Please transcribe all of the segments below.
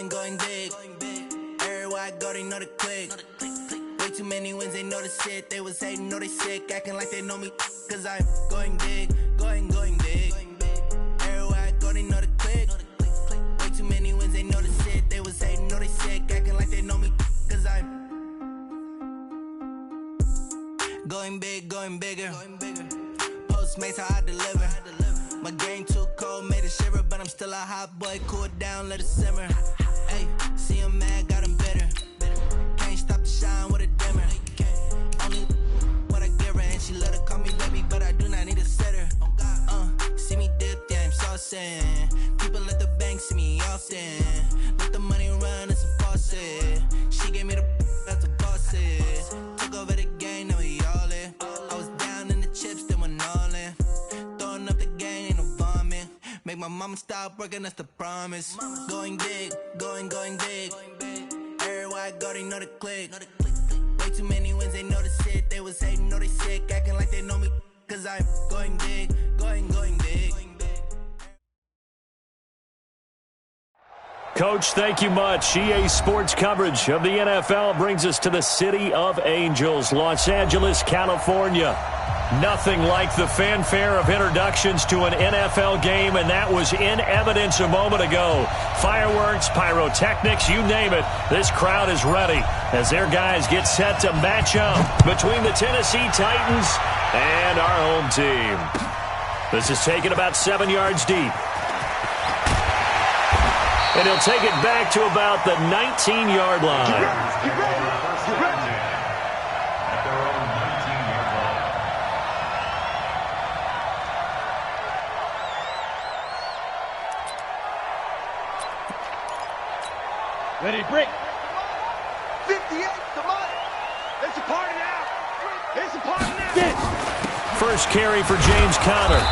going big. Everywhere I go, they know the click. Way too many wins, they know the shit. They was hating, know they sick, acting like they know me. Cause I'm going big, going big. Everywhere I go, they know the click. Way too many wins, they know the shit. They was hating, know they sick, acting like they know me. Cause I'm going big, going bigger. Postmates how I deliver. My game too cold, made it shiver, but I'm still a hot boy. Cool it down, let it simmer. Hey, see him mad, got him bitter. Can't stop the shine with a dimmer. Only what I give her, and she let her call me baby, but I do not need a sitter. See me dip, yeah, I'm saucing. People at the bank see me often. Let the money run, it's a faucet. She gave me the that's a faucet. Took over the game, now we all in. I was down in the chips, then went all in. Throwing up the game, ain't no vomit. Make my mama stop working, that's the promise. Going big, going big. Everywhere I go, they know the click. Way too many wins, they know the shit. They was hating, know they sick, acting like they know me. Cause I'm going big, going big. Coach, thank you much. EA Sports coverage of the NFL brings us to the City of Angels, Los Angeles, California. Nothing like the fanfare of introductions to an NFL game, and that was in evidence a moment ago. Fireworks, pyrotechnics, you name it. This crowd is ready as their guys get set to match up between the Tennessee Titans and our home team. This is taken about 7 yards deep. And he'll take it back to about the 19-yard line. Get ready. Get ready. At their own 19-yard line. Ready to break. 58, come on. It's a party now. It's a party now. First carry for James Conner.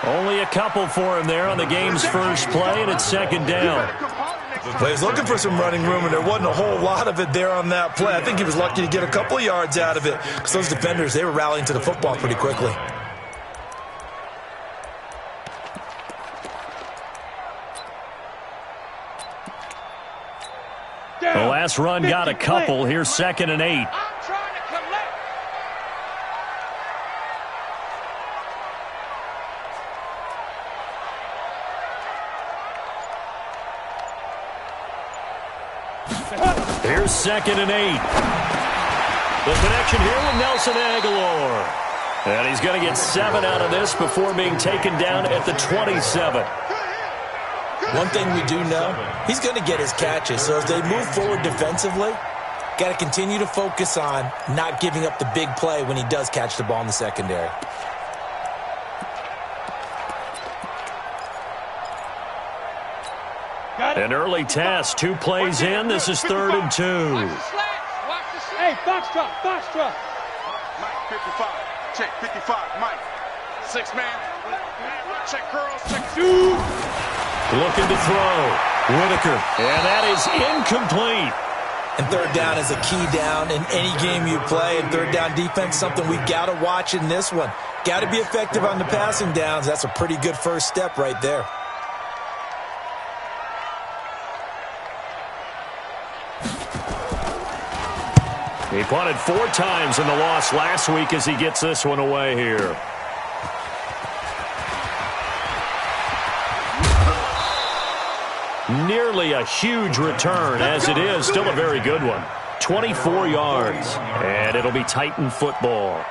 Only a couple for him there on the game's first play, and it's second down. He was looking for some running room, and there wasn't a whole lot of it there on that play. I think he was lucky to get a couple yards out of it because those defenders, they were rallying to the football pretty quickly. The last run got a couple. Here's 2nd and 8. Here's 2nd and 8. The connection here with Nelson Aguilar. And he's going to get 7 out of this before being taken down at the 27. One thing we do know, he's going to get his catches. So as they move forward defensively, got to continue to focus on not giving up the big play when he does catch the ball in the secondary. An early test, 2 plays in. This is 3rd and 2. Hey, Foxtrot. Mike, 55. Check, 55. Mike. 6-man. Check girls. Check dude. Looking to throw. Whitaker. And that is incomplete. And 3rd down is a key down in any game you play. And 3rd down defense, something we've got to watch in this one. Got to be effective on the passing downs. That's a pretty good first step right there. He punted 4 times in the loss last week as he gets this one away here. Nearly a huge return, as it is still a very good one. 24 yards, and it'll be Titan football.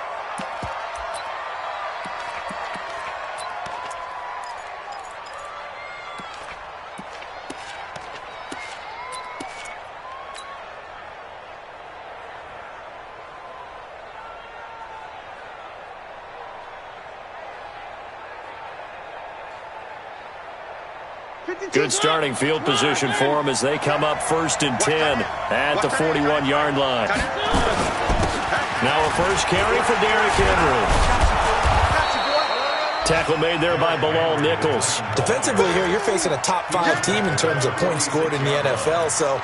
Good starting field position for them as they come up 1st and 10 at the 41-yard line. Now a first carry for Derrick Henry. Tackle made there by Bilal Nichols. Defensively here, you're facing a top 5 team in terms of points scored in the NFL. So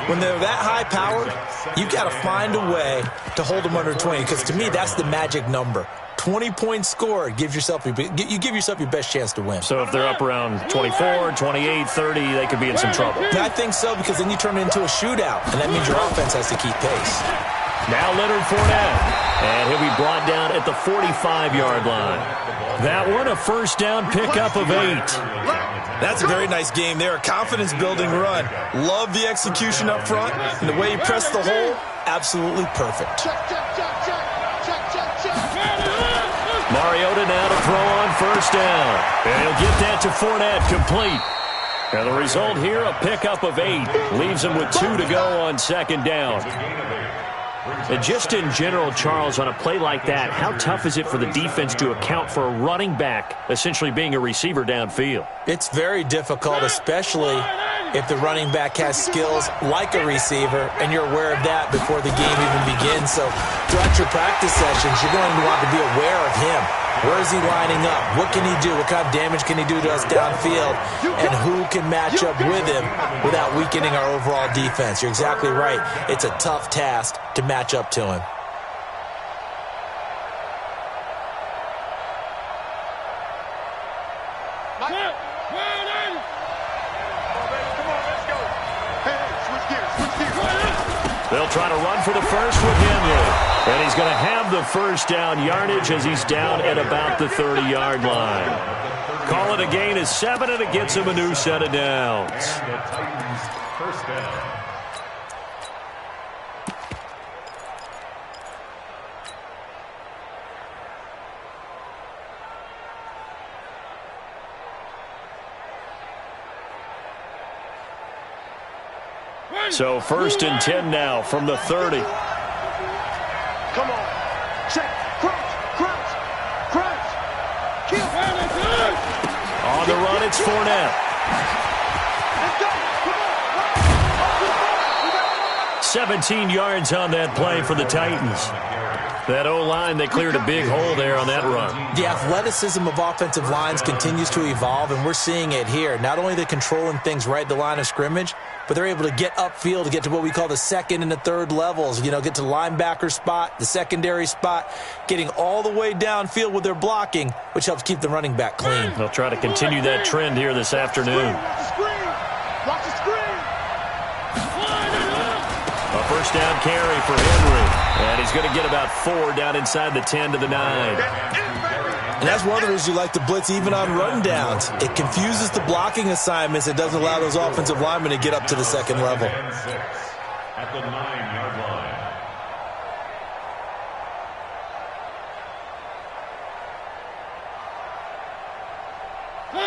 when they're that high powered, you've got to find a way to hold them under 20. Because to me, that's the magic number. 20 points scored, you give yourself your best chance to win. So if they're up around 24, 28, 30, they could be in some trouble. I think so, because then you turn it into a shootout, and that means your offense has to keep pace. Now Leonard Fournette, and he'll be brought down at the 45-yard line. That one, a first down pickup of 8. That's a very nice game there, a confidence-building run. Love the execution up front, and the way he pressed the hole, absolutely perfect. Mariota now to throw on first down. And he'll get that to Fournette, complete. And the result here, a pickup of 8. Leaves him with 2 to go on second down. And just in general, Charles, on a play like that, how tough is it for the defense to account for a running back essentially being a receiver downfield? It's very difficult, especially if the running back has skills like a receiver, and you're aware of that before the game even begins. So throughout your practice sessions, you're going to want to be aware of him. Where is he lining up? What can he do? What kind of damage can he do to us downfield? And who can match up with him without weakening our overall defense? You're exactly right. It's a tough task to match up to him. They'll try to run for the first with Henry. And he's going to have the first down yardage as he's down at about the 30-yard line. Call it a gain of 7, and it gets him a new set of downs. First down. So first and 10 now from the 30. Come on. Check. Crouch. Kill. On the run, it's Fournette. Let's go. Come on. 17 yards on that play for the Titans. That O-line, they cleared a big hole there on that run. The athleticism of offensive lines continues to evolve, and we're seeing it here. Not only are they controlling things right at the line of scrimmage, but they're able to get upfield to get to what we call the second and the third levels. You know, get to the linebacker spot, the secondary spot, getting all the way downfield with their blocking, which helps keep the running back clean. They'll try to continue that trend here this afternoon. Watch the screen. A first down carry for Henry. And he's going to get about 4 down inside the 10 to the 9. And that's one of the reasons you like to blitz even on rundowns. It confuses the blocking assignments. It doesn't allow those offensive linemen to get up to the second level. At the 9-yard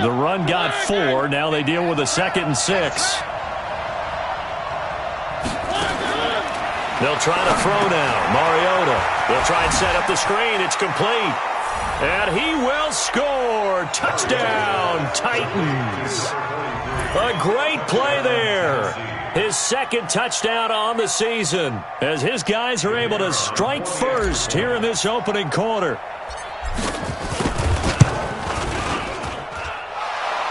line. The run got 4. Now they deal with a 2nd and 6. They'll try to throw now. Mariota. They'll try and set up the screen. It's complete. And he will score. Touchdown, Titans. A great play there. His 2nd touchdown on the season as his guys are able to strike first here in this opening quarter.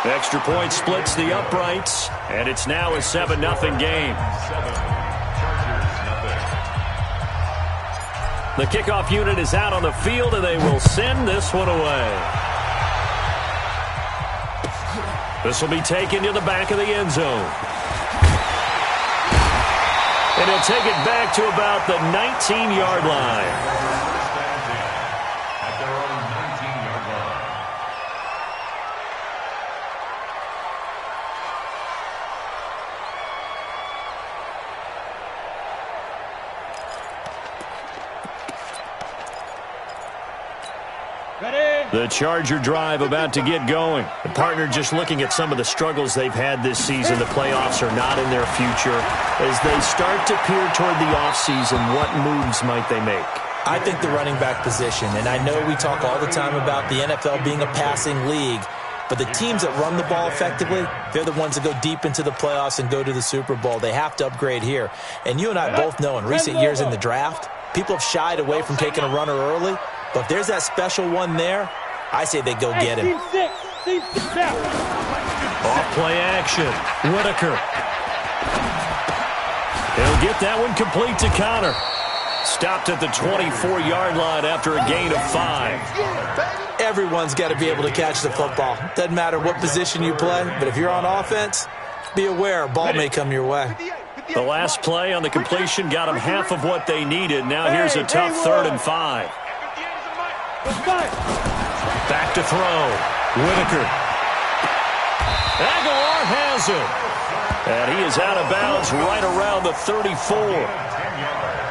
Extra point splits the uprights, and it's now a 7-0 game. The kickoff unit is out on the field, and they will send this one away. This will be taken to the back of the end zone. And he'll take it back to about the 19-yard line. At their own 19-yard line. The Charger drive about to get going. The partner just looking at some of the struggles they've had this season. The playoffs are not in their future. As they start to peer toward the offseason, what moves might they make? I think the running back position, and I know we talk all the time about the NFL being a passing league, but the teams that run the ball effectively, they're the ones that go deep into the playoffs and go to the Super Bowl. They have to upgrade here. And you and I both know in recent years in the draft, people have shied away from taking a runner early, but if there's that special one there, I say they go get him. Off play action. Whitaker. He'll get that one complete to Connor. Stopped at the 24-yard line after a gain of 5. Everyone's got to be able to catch the football. Doesn't matter what position you play, but if you're on offense, be aware a ball may come your way. The last play on the completion got them half of what they needed. Now here's a tough 3rd and 5. Back to throw. Whitaker. Aguilar has it. And he is out of bounds right around the 34.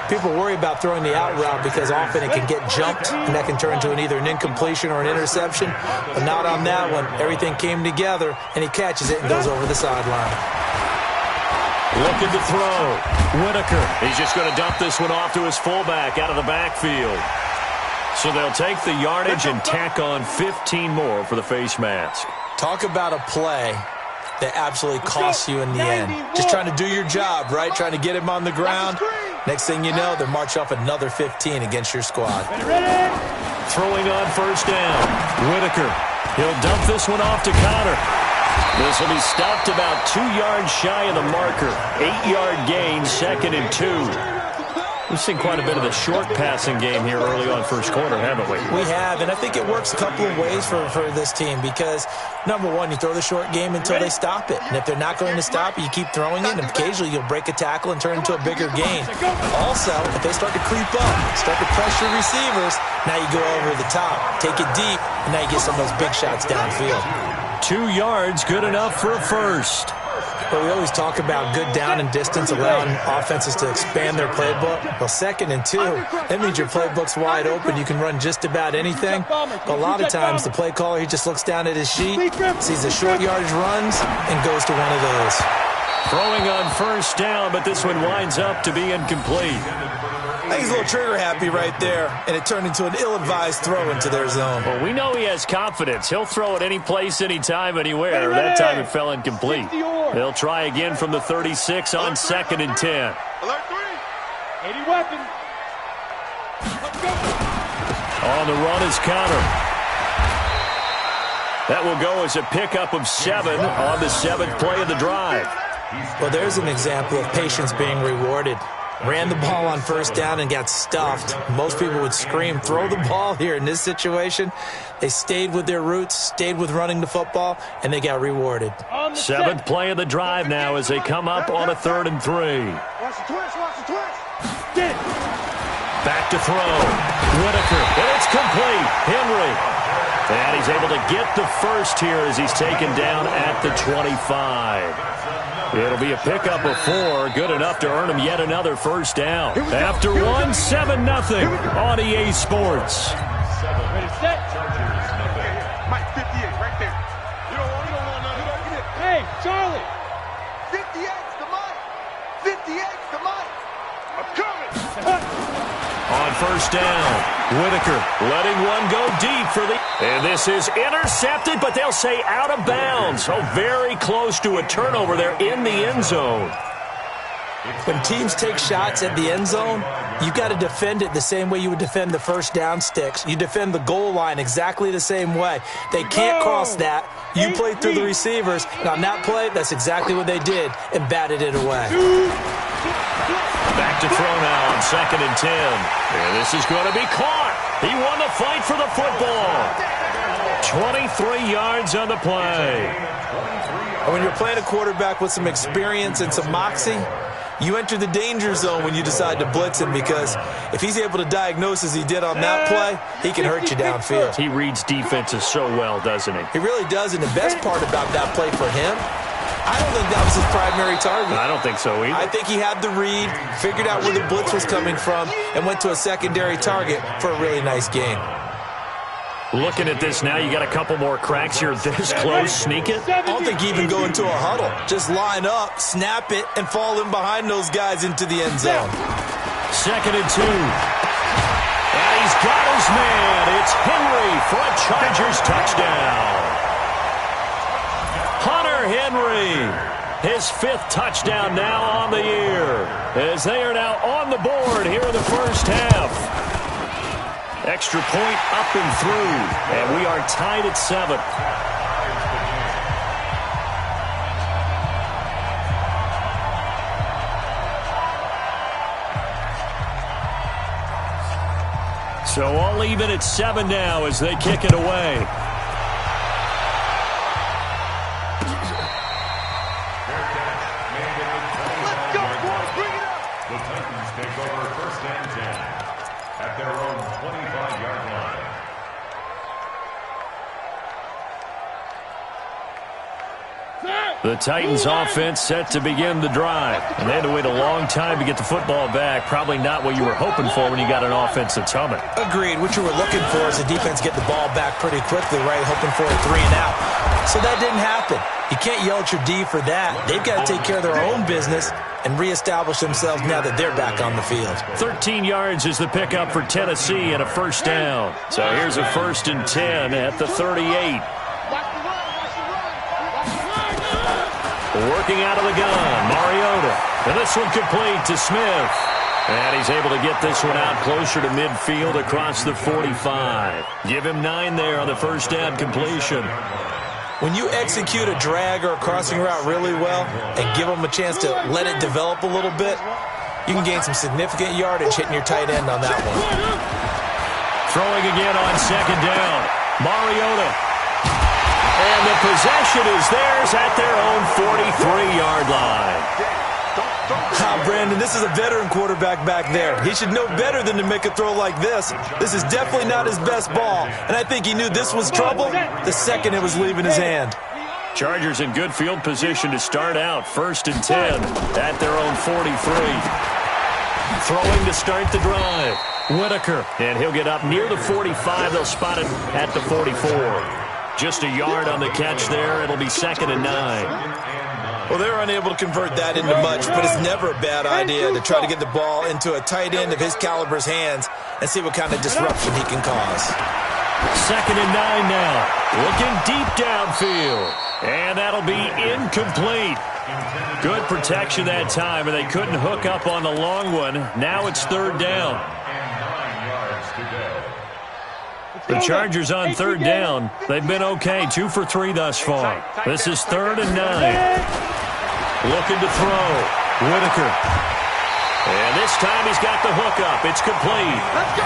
People worry about throwing the out route because often it can get jumped, and that can turn into either an incompletion or an interception. But not on that one. Everything came together, and he catches it and goes over the sideline. Looking to throw. Whitaker. He's just going to dump this one off to his fullback out of the backfield. So they'll take the yardage and tack on 15 more for the face mask. Talk about a play that absolutely costs you in the end. Just trying to do your job, right? Trying to get him on the ground. Next thing you know, they march off another 15 against your squad. Throwing on 1st down. Whitaker. He'll dump this one off to Connor. This will be stopped about 2 yards shy of the marker. 8-yard gain, 2nd and 2. We've seen quite a bit of the short passing game here early on first quarter, haven't we? We have, and I think it works a couple of ways for this team because, number one, you throw the short game until they stop it. And if they're not going to stop it, you keep throwing it, and occasionally you'll break a tackle and turn into a bigger gain. Also, if they start to creep up, start to pressure receivers, now you go over the top, take it deep, and now you get some of those big shots downfield. 2 yards, good enough for a first. But we always talk about good down and distance, allowing offenses to expand their playbook. Well, 2nd and 2, that means your playbook's wide open. You can run just about anything. But a lot of times, the play caller, he just looks down at his sheet, sees the short yardage runs, and goes to one of those. Throwing on 1st down, but this one winds up to be incomplete. I think he's a little trigger happy right there, and it turned into an ill-advised throw into their zone. Well, we know he has confidence. He'll throw it any place, anytime, anywhere. That time it fell incomplete. He'll try again from the 36 on 2nd and 10. Alert 3. 80 weapons. On the run is Connor. That will go as a pickup of 7 on the 7th play of the drive. Well, there's an example of patience being rewarded. Ran the ball on 1st down and got stuffed. Most people would scream, throw the ball here. In this situation, they stayed with their roots, stayed with running the football, and they got rewarded. 7th play of the drive now as they come up on a 3rd and 3. Watch the twist, watch the twist. Back to throw. Whitaker, and it's complete. Henry. And he's able to get the first here as he's taken down at the 25. It'll be a pickup of 4, good enough to earn him yet another 1st down. After 1, 7-0 on EA Sports. Ready, set. Mike, 58, right there. You don't want nothing. Hey, Charlie. 58's the mic. 58's the mic. I'm coming. On 1st down, Whitaker letting one go deep for the... And this is intercepted, but they'll say out of bounds. So very close to a turnover there in the end zone. When teams take shots at the end zone, you got to defend it the same way you would defend the 1st down sticks. You defend the goal line exactly the same way. They can't cross that. You play through the receivers. And on that play, that's exactly what they did and batted it away. Back to throw now on 2nd and 10. And this is going to be caught. He won the fight for the football. 23 yards on the play. And when you're playing a quarterback with some experience and some moxie, you enter the danger zone when you decide to blitz him, because if he's able to diagnose as he did on that play, he can hurt you downfield. He reads defenses so well, doesn't he? He really does, and the best part about that play for him, I don't think that was his primary target. I don't think so either. I think he had the read, figured out where the blitz was coming from, and went to a secondary target for a really nice gain. Looking at this now, you got a couple more cracks here this close. Sneak it? I don't think even go into a huddle. Just line up, snap it, and fall in behind those guys into the end zone. 2nd and 2. And he's got his man. It's Henry for a Chargers touchdown. Hunter Henry, his 5th touchdown now on the year, as they are now on the board here in the first half. Extra point up and through, and we are tied at 7. So all even at 7 now as they kick it away. Let's go, boys. Bring it up. The Titans take over 1st and 10 at their own 25-yard line. The Titans offense set to begin the drive. And they had to wait a long time to get the football back. Probably not what you were hoping for when you got an offense that's humming. Agreed. What you were looking for is the defense get the ball back pretty quickly, right? Hoping for a 3 and out. So that didn't happen. You can't yell at your D for that. They've got to take care of their own business and reestablish themselves now that they're back on the field. 13 yards is the pickup for Tennessee and a first down. So here's a 1st and 10 at the 38. Working out of the gun, Mariota. And this one complete to Smith. And he's able to get this one out closer to midfield across the 45. Give him 9 there on the first down completion. When you execute a drag or a crossing route really well and give them a chance to let it develop a little bit, you can gain some significant yardage hitting your tight end on that one. Throwing again on 2nd down. Mariota. And the possession is theirs at their own 43-yard line. Brandon, this is a veteran quarterback back there. He should know better than to make a throw like this. This is definitely not his best ball, and I think he knew this was trouble the second it was leaving his hand. Chargers in good field position to start out. 1st and 10 at their own 43. Throwing to start the drive. Whitaker, and he'll get up near the 45. They'll spot it at the 44. Just a yard on the catch there. It'll be 2nd and 9. Well, they were unable to convert that into much, but it's never a bad idea to try to get the ball into a tight end of his caliber's hands and see what kind of disruption he can cause. 2nd and 9 now. Looking deep downfield. And that'll be incomplete. Good protection that time, and they couldn't hook up on the long one. Now it's 3rd down. The Chargers on 3rd down. They've been okay. 2 for 3 thus far. This is 3rd and 9. Looking to throw. Whitaker. And this time he's got the hook up. It's complete. Let's go.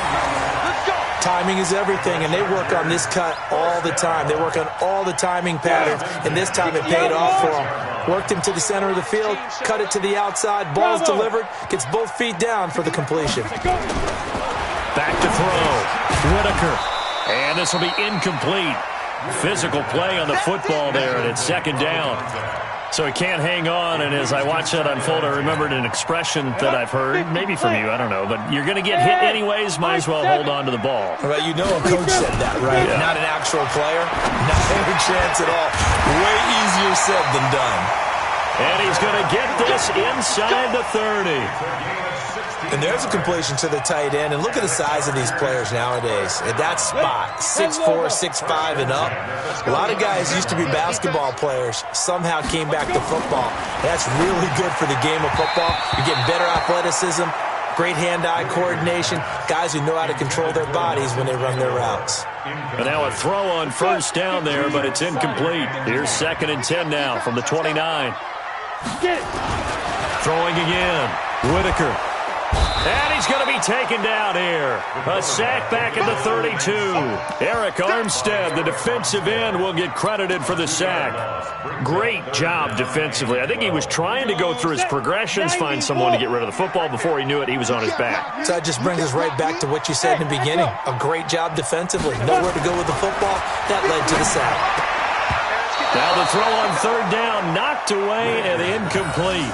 Let's go. Timing is everything, and they work on this cut all the time. They work on all the timing patterns, and this time it paid off for them. Worked him to the center of the field, cut it to the outside, ball's delivered, gets both feet down for the completion. Back to throw. Whitaker. And this will be incomplete. Physical play on the football there, and it's 2nd down. So he can't hang on, and as I watch that unfold, I remembered an expression that I've heard, maybe from you, I don't know, but you're going to get hit anyways, might as well hold on to the ball. Well, you know a coach said that, right? Yeah. Not an actual player. Not any chance at all. Way easier said than done. And he's going to get this inside the 30. And there's a completion to the tight end. And look at the size of these players nowadays. At that spot, 6'4", 6'5", and up. A lot of guys used to be basketball players. Somehow came back to football. That's really good for the game of football. You're getting better athleticism, great hand-eye coordination, guys who know how to control their bodies when they run their routes. And now a throw on 1st down there, but it's incomplete. Here's 2nd and 10 now from the 29. Throwing again. Whitaker. And he's going to be taken down here. A sack back at the 32. Eric Armstead, the defensive end, will get credited for the sack. Great job defensively. I think he was trying to go through his progressions, find someone to get rid of the football. Before he knew it, he was on his back. So that just brings us right back to what you said in the beginning. A great job defensively. Nowhere to go with the football. That led to the sack. Now the throw on 3rd down, knocked away and incomplete.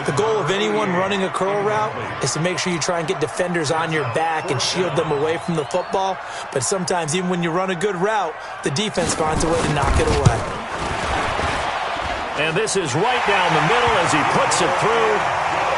The goal of anyone running a curl route is to make sure you try and get defenders on your back and shield them away from the football. But sometimes, even when you run a good route, the defense finds a way to knock it away. And this is right down the middle as he puts it through.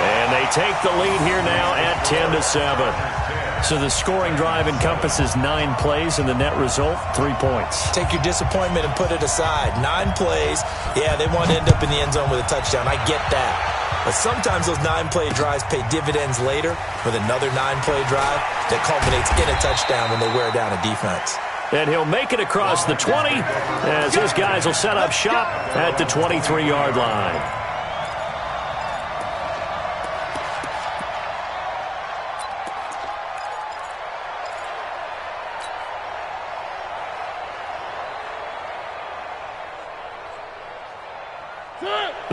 And they take the lead here now at 10-7. So the scoring drive encompasses 9 plays, and the net result, 3 points. Take your disappointment and put it aside. 9 plays. Yeah, they want to end up in the end zone with a touchdown. I get that. But sometimes those 9-play drives pay dividends later with another 9-play drive that culminates in a touchdown when they wear down a defense. And he'll make it across the 20 as his guys will set up shop at the 23-yard line.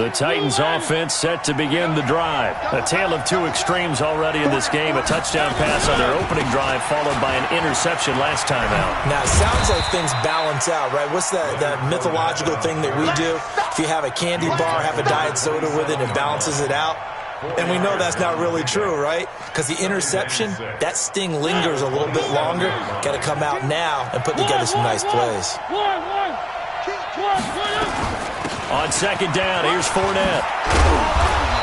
The Titans offense set to begin the drive. A tale of two extremes already in this game. A touchdown pass on their opening drive followed by an interception last time out. Now, it sounds like things balance out, right? What's that mythological thing that we do? If you have a candy bar, have a diet soda with it, it balances it out. And we know that's not really true, right? Because the interception, that sting lingers a little bit longer. Got to come out now and put together some nice plays. On second down, here's Fournette.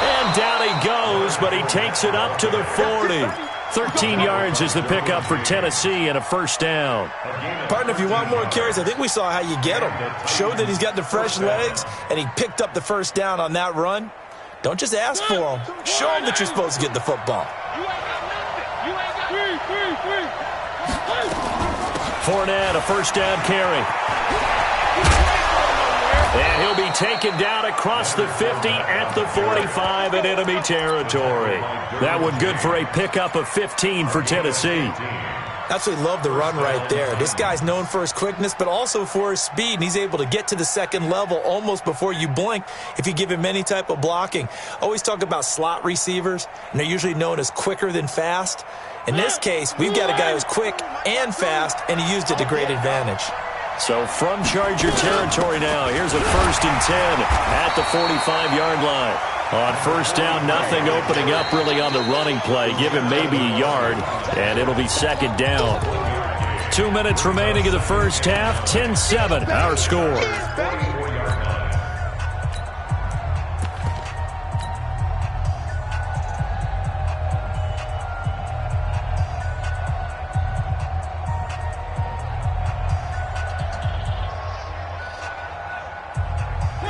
And down he goes, but he takes it up to the 40. 13 yards is the pickup for Tennessee and a first down. Partner, if you want more carries, I think we saw how you get him. Showed that he's got the fresh legs, and he picked up the first down on that run. Don't just ask for him. Show him that you're supposed to get the football. Fournette, a first down carry. And he'll be taken down across the 50 at the 45 in enemy territory. That one good for a pickup of 15 for Tennessee. Absolutely love the run right there. This guy's known for his quickness, but also for his speed, and he's able to get to the second level almost before you blink if you give him any type of blocking. Always talk about slot receivers, and they're usually known as quicker than fast. In this case, we've got a guy who's quick and fast, and he used it to great advantage. So from Charger territory now, here's a 1st and 10 at the 45-yard line. On first down, nothing opening up really on the running play. Give him maybe a yard, and it'll be second down. 2 minutes remaining in the first half, 10-7, our score.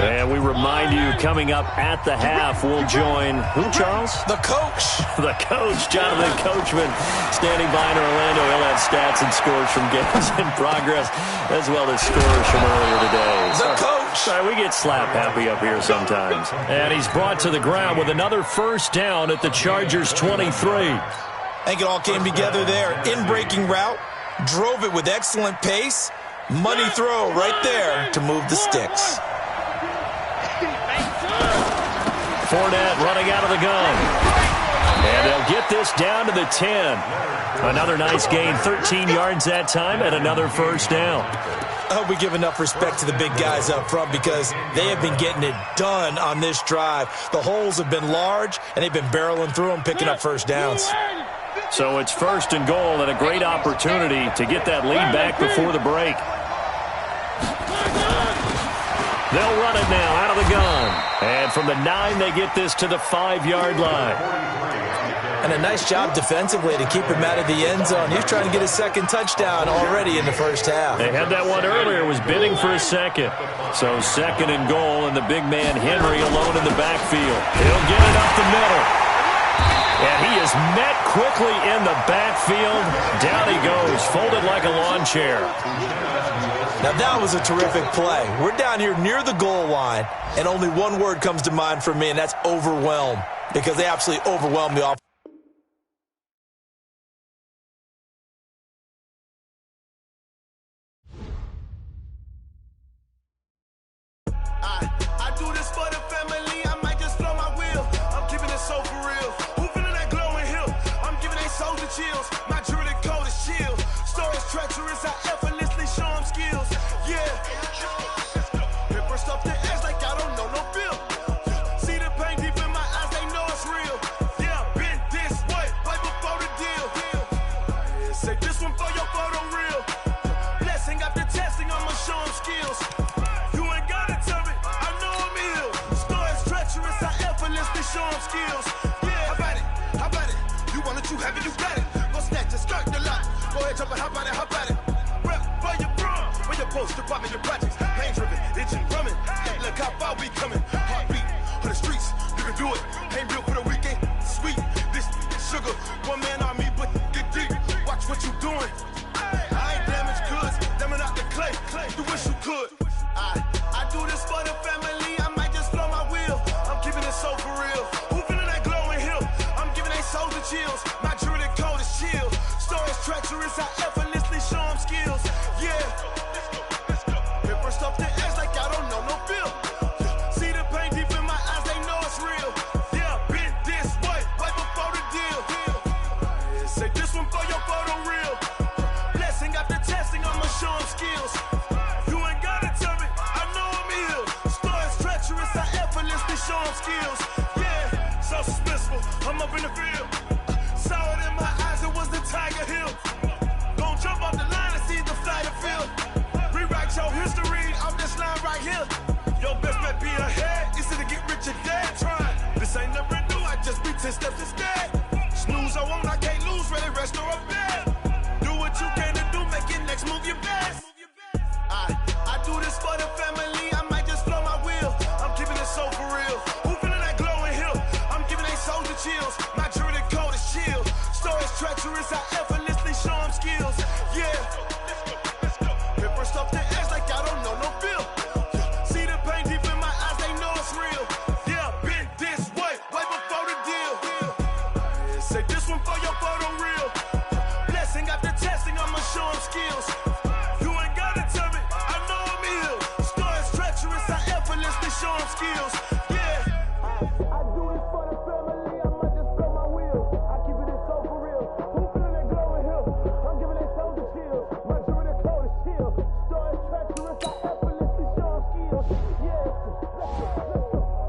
And we remind you, coming up at the half, we'll join, who, Charles? The coach. The coach, Jonathan Coachman, standing by in Orlando. He'll have stats and scores from games in progress, as well as scores from earlier today. The coach. Sorry, we get slap happy up here sometimes. And he's brought to the ground with another first down at the Chargers' 23. I think it all came together there. In-breaking route, drove it with excellent pace. Money throw right there to move the sticks. Fournette running out of the gun. And they'll get this down to the 10. Another nice gain, 13 yards that time, and another first down. I hope we give enough respect to the big guys up front because they have been getting it done on this drive. The holes have been large, and they've been barreling through them, picking up first downs. So it's 1st and goal and a great opportunity to get that lead back before the break. They'll run it now out of the gun. And from the 9, they get this to the 5-yard line. And a nice job defensively to keep him out of the end zone. He's trying to get his second touchdown already in the first half. They had that one earlier, was bidding for a second. So 2nd and goal, and the big man Henry alone in the backfield. He'll get it up the middle. And he is met quickly in the backfield. Down he goes, folded like a lawn chair. Now, that was a terrific play. We're down here near the goal line, and only one word comes to mind for me, and that's overwhelm, because they absolutely overwhelmed the offense. I do this for the family. I might just blow my wheel. I'm keeping it so for real. Who feeling that glowing hill? I'm giving they soldier chills. My jewelry coat is chill. Stories treacherous. I effortlessly show them skills. Yeah. Paper stuff the edge like I don't know no bill. See the pain deep in my eyes, they know it's real. Yeah, been this way, way before the deal. Say this one for your photo real. Blessing after testing, I'ma show them skills. You ain't gotta tell me, I know I'm ill. Stories treacherous, I effortlessly show them skills. Yeah, how about it? How about it? You want it, you have it, you got it. Go snatch it, skirt the lot. Go ahead, jump it, how about it? How about it? Rep for your bro, for your post, department, your projects. Pain driven, itching, drumming. Look how far we coming. Heartbeat for the streets, you can do it. Ain't built for the weekend. Sweet, this sugar. One man army, but get deep. Watch what you doing. I ain't damaged goods, damn it out the clay. You wish you could. I do this for the family. I might just blow my wheel. I'm keeping it so for real. Who feeling that glowing hill? I'm giving they soldier chills. My jewelry coat is chill. Stories treacherous. I effortlessly show them skills. Yeah. Paper stuff the edge like I don't know no bill. See the pain deep in my them skills. Yeah, so suspenseful. I'm up in the field. Saw it in my eyes, it was the Tiger Hill. Gon' jump off the line and see the fly the field. Rewrite your history off this line right here. Your best bet be ahead, easy to get rich or dead trying. This ain't never new, I just be 10 steps instead. Snooze I won't, I can't lose, ready, rest or a bed. Do what you can to do, make your next move your best. I do this for the family, I might just blow my wheel. I'm keeping it so for real. Who feeling that glowing hill? I'm giving they soldier chills. My jewelry code is chill. Stories treacherous, I effortlessly show them skills. Yeah. Paper stuff the edge like I don't know no feel. See the pain deep in my eyes, they know it's real. Yeah, been this way before the deal. Say this one for your photo reel. Blessing after testing, I'ma show them skills. You ain't gotta tell me, I know I'm ill. Stories treacherous, I effortlessly show them skills. Yeah. I do this for the family, I might just blow my wheel. I keep it so for real. Who feeling that glowing hill? I'm giving they soldier chills. My jewelry code is chill. Stories treacherous, I effortlessly show them skills. Yeah.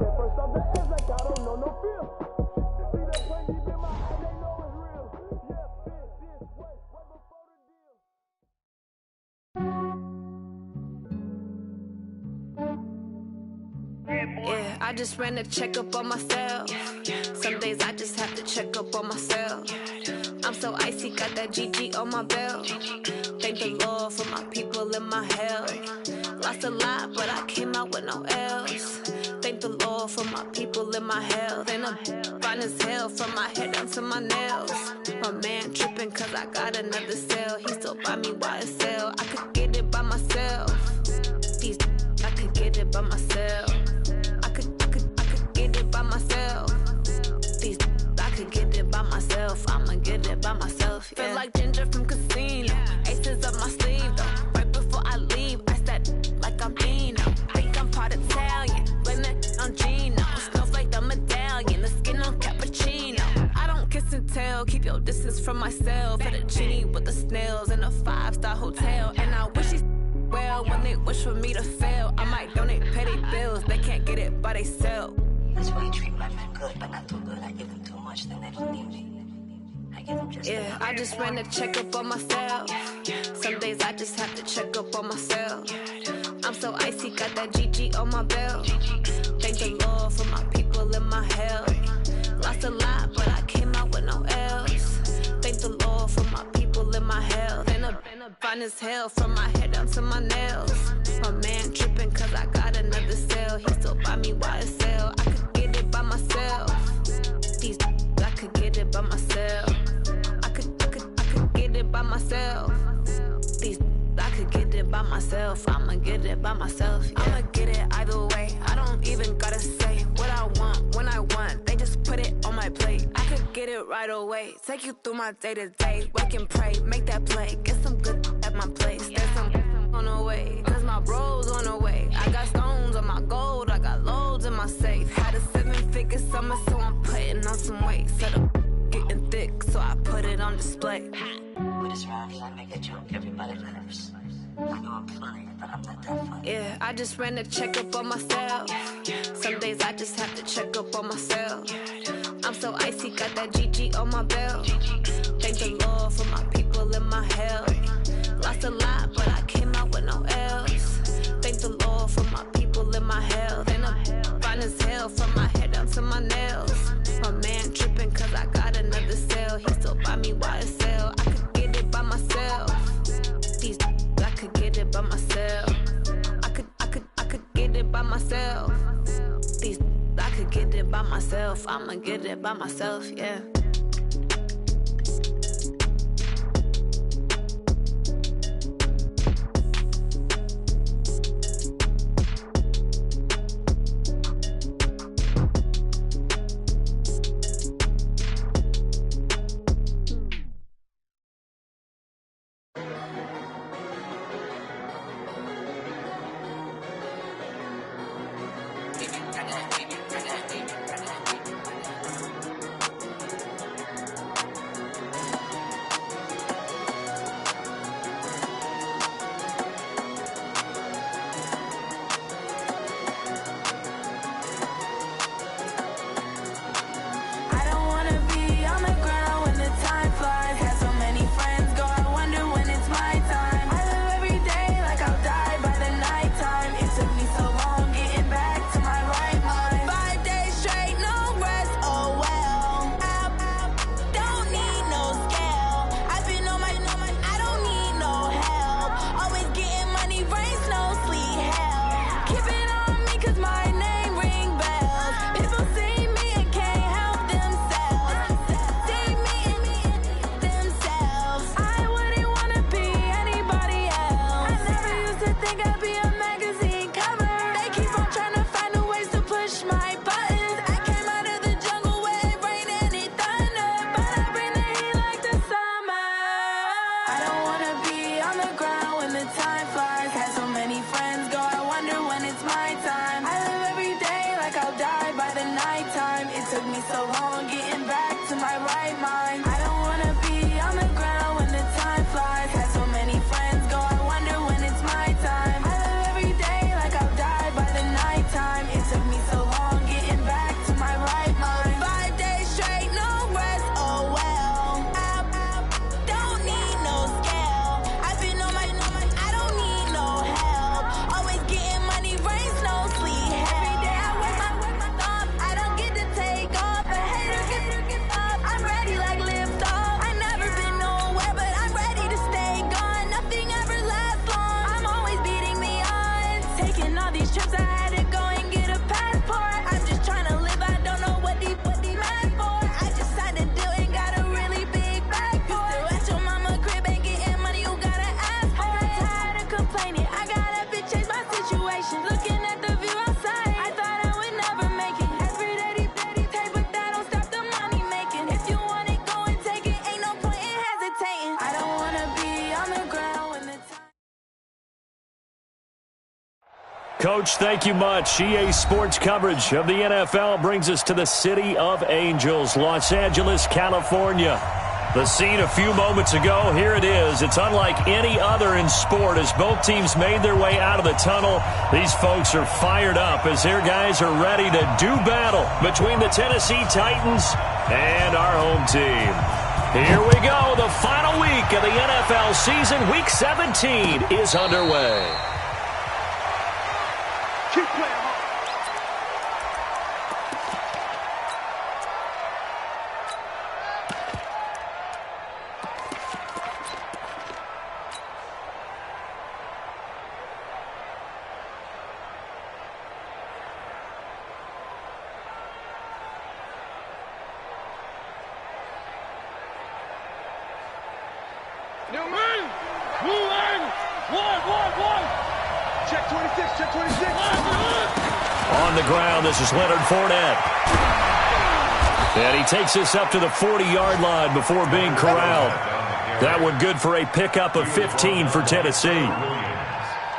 Get first off the edge like I don't know no feel. See that pain deep in my eyes, they know it's real. Yeah, been this way before the deal. Yeah, I just ran a checkup on myself. Some days I just have to check up on myself. I'm so icy, got that GG on my belt. Thank the Lord for my people in my health. Lost a lot, but I came out with no else. Thank the Lord for my people in my health. And I'm fine as hell from my head down to my nails. My man tripping cause I got another cell. He still buy me YSL. I could get it by myself. These I could get it by myself. I could get it by myself. These I could get it by myself. I'ma get it by myself. Yeah. Feel like Ginger from Casino. Aces up my sleeve though. Right before I leave, I said like I'm Dino. Think I'm part Italian. Blame that on Gino. Snowflake the medallion. The skin on cappuccino. I don't kiss and tell. Keep your distance from myself. At a genie with the snails in a 5-star hotel. And I wish he's well when they wish for me to fail. I might donate petty bills. They can't get it by themselves. That's why you treat my men good, but not too good. I give them too much, then they don't need me. I give them just yeah, I just ran a checkup on myself. Some days I just have to check up on myself. I'm so icy, got that GG on my belt. Thank the Lord for my people in my health. Lost a lot, but I came out with no else. Thank the Lord for my people in my health. And I'm fine as hell from my head down to my nails. My man tripping cause I got another cell. He still buy me YSL. I could get it by myself. These I could get it by myself. I could get it by myself. These I could get it by myself. I'ma get it by myself. Yeah. I'ma get it either way. I don't even gotta say what I want when I want. They just put it on my plate. I could get it right away. Take you through my day to day. Wake and pray, make that play. Get some good at my place. There's some on the way. Cause my bro's on the way. I got stones on my gold. I got loads in my safe. Had a 7-figure summer, so I'm putting on some weight. Set up getting thick, so I put it on display. with this round, I make a joke, everybody laughs. I know I'm funny, but I'm not that funny. Yeah, I just ran a checkup on myself. Some days I just have to check up on myself. I'm so icy, got that GG on my belt. Thank the Lord for my people in my health. Lost a lot, but I came out with no else. Thank the Lord for my people in my health. And I'm fine as hell from my head down to my nails. My man tripping cause I got another cell. He still buy me YSL. I could get it by myself. These I could get it by myself. I could get it by myself. These I could get it by myself. I'ma get it by myself, yeah. Coach, thank you much. EA Sports coverage of the NFL brings us to the City of Angels, Los Angeles, California. The scene a few moments ago, here it is. It's unlike any other in sport as both teams made their way out of the tunnel. These folks are fired up as their guys are ready to do battle between the Tennessee Titans and our home team. Here we go. The final week of the NFL season, Week 17, is underway. Keep playing hard. Newman! One! Check 26, check 26! On the ground, this is Leonard Fournette. And he takes this up to the 40-yard line before being corralled. That one good for a pickup of 15 for Tennessee.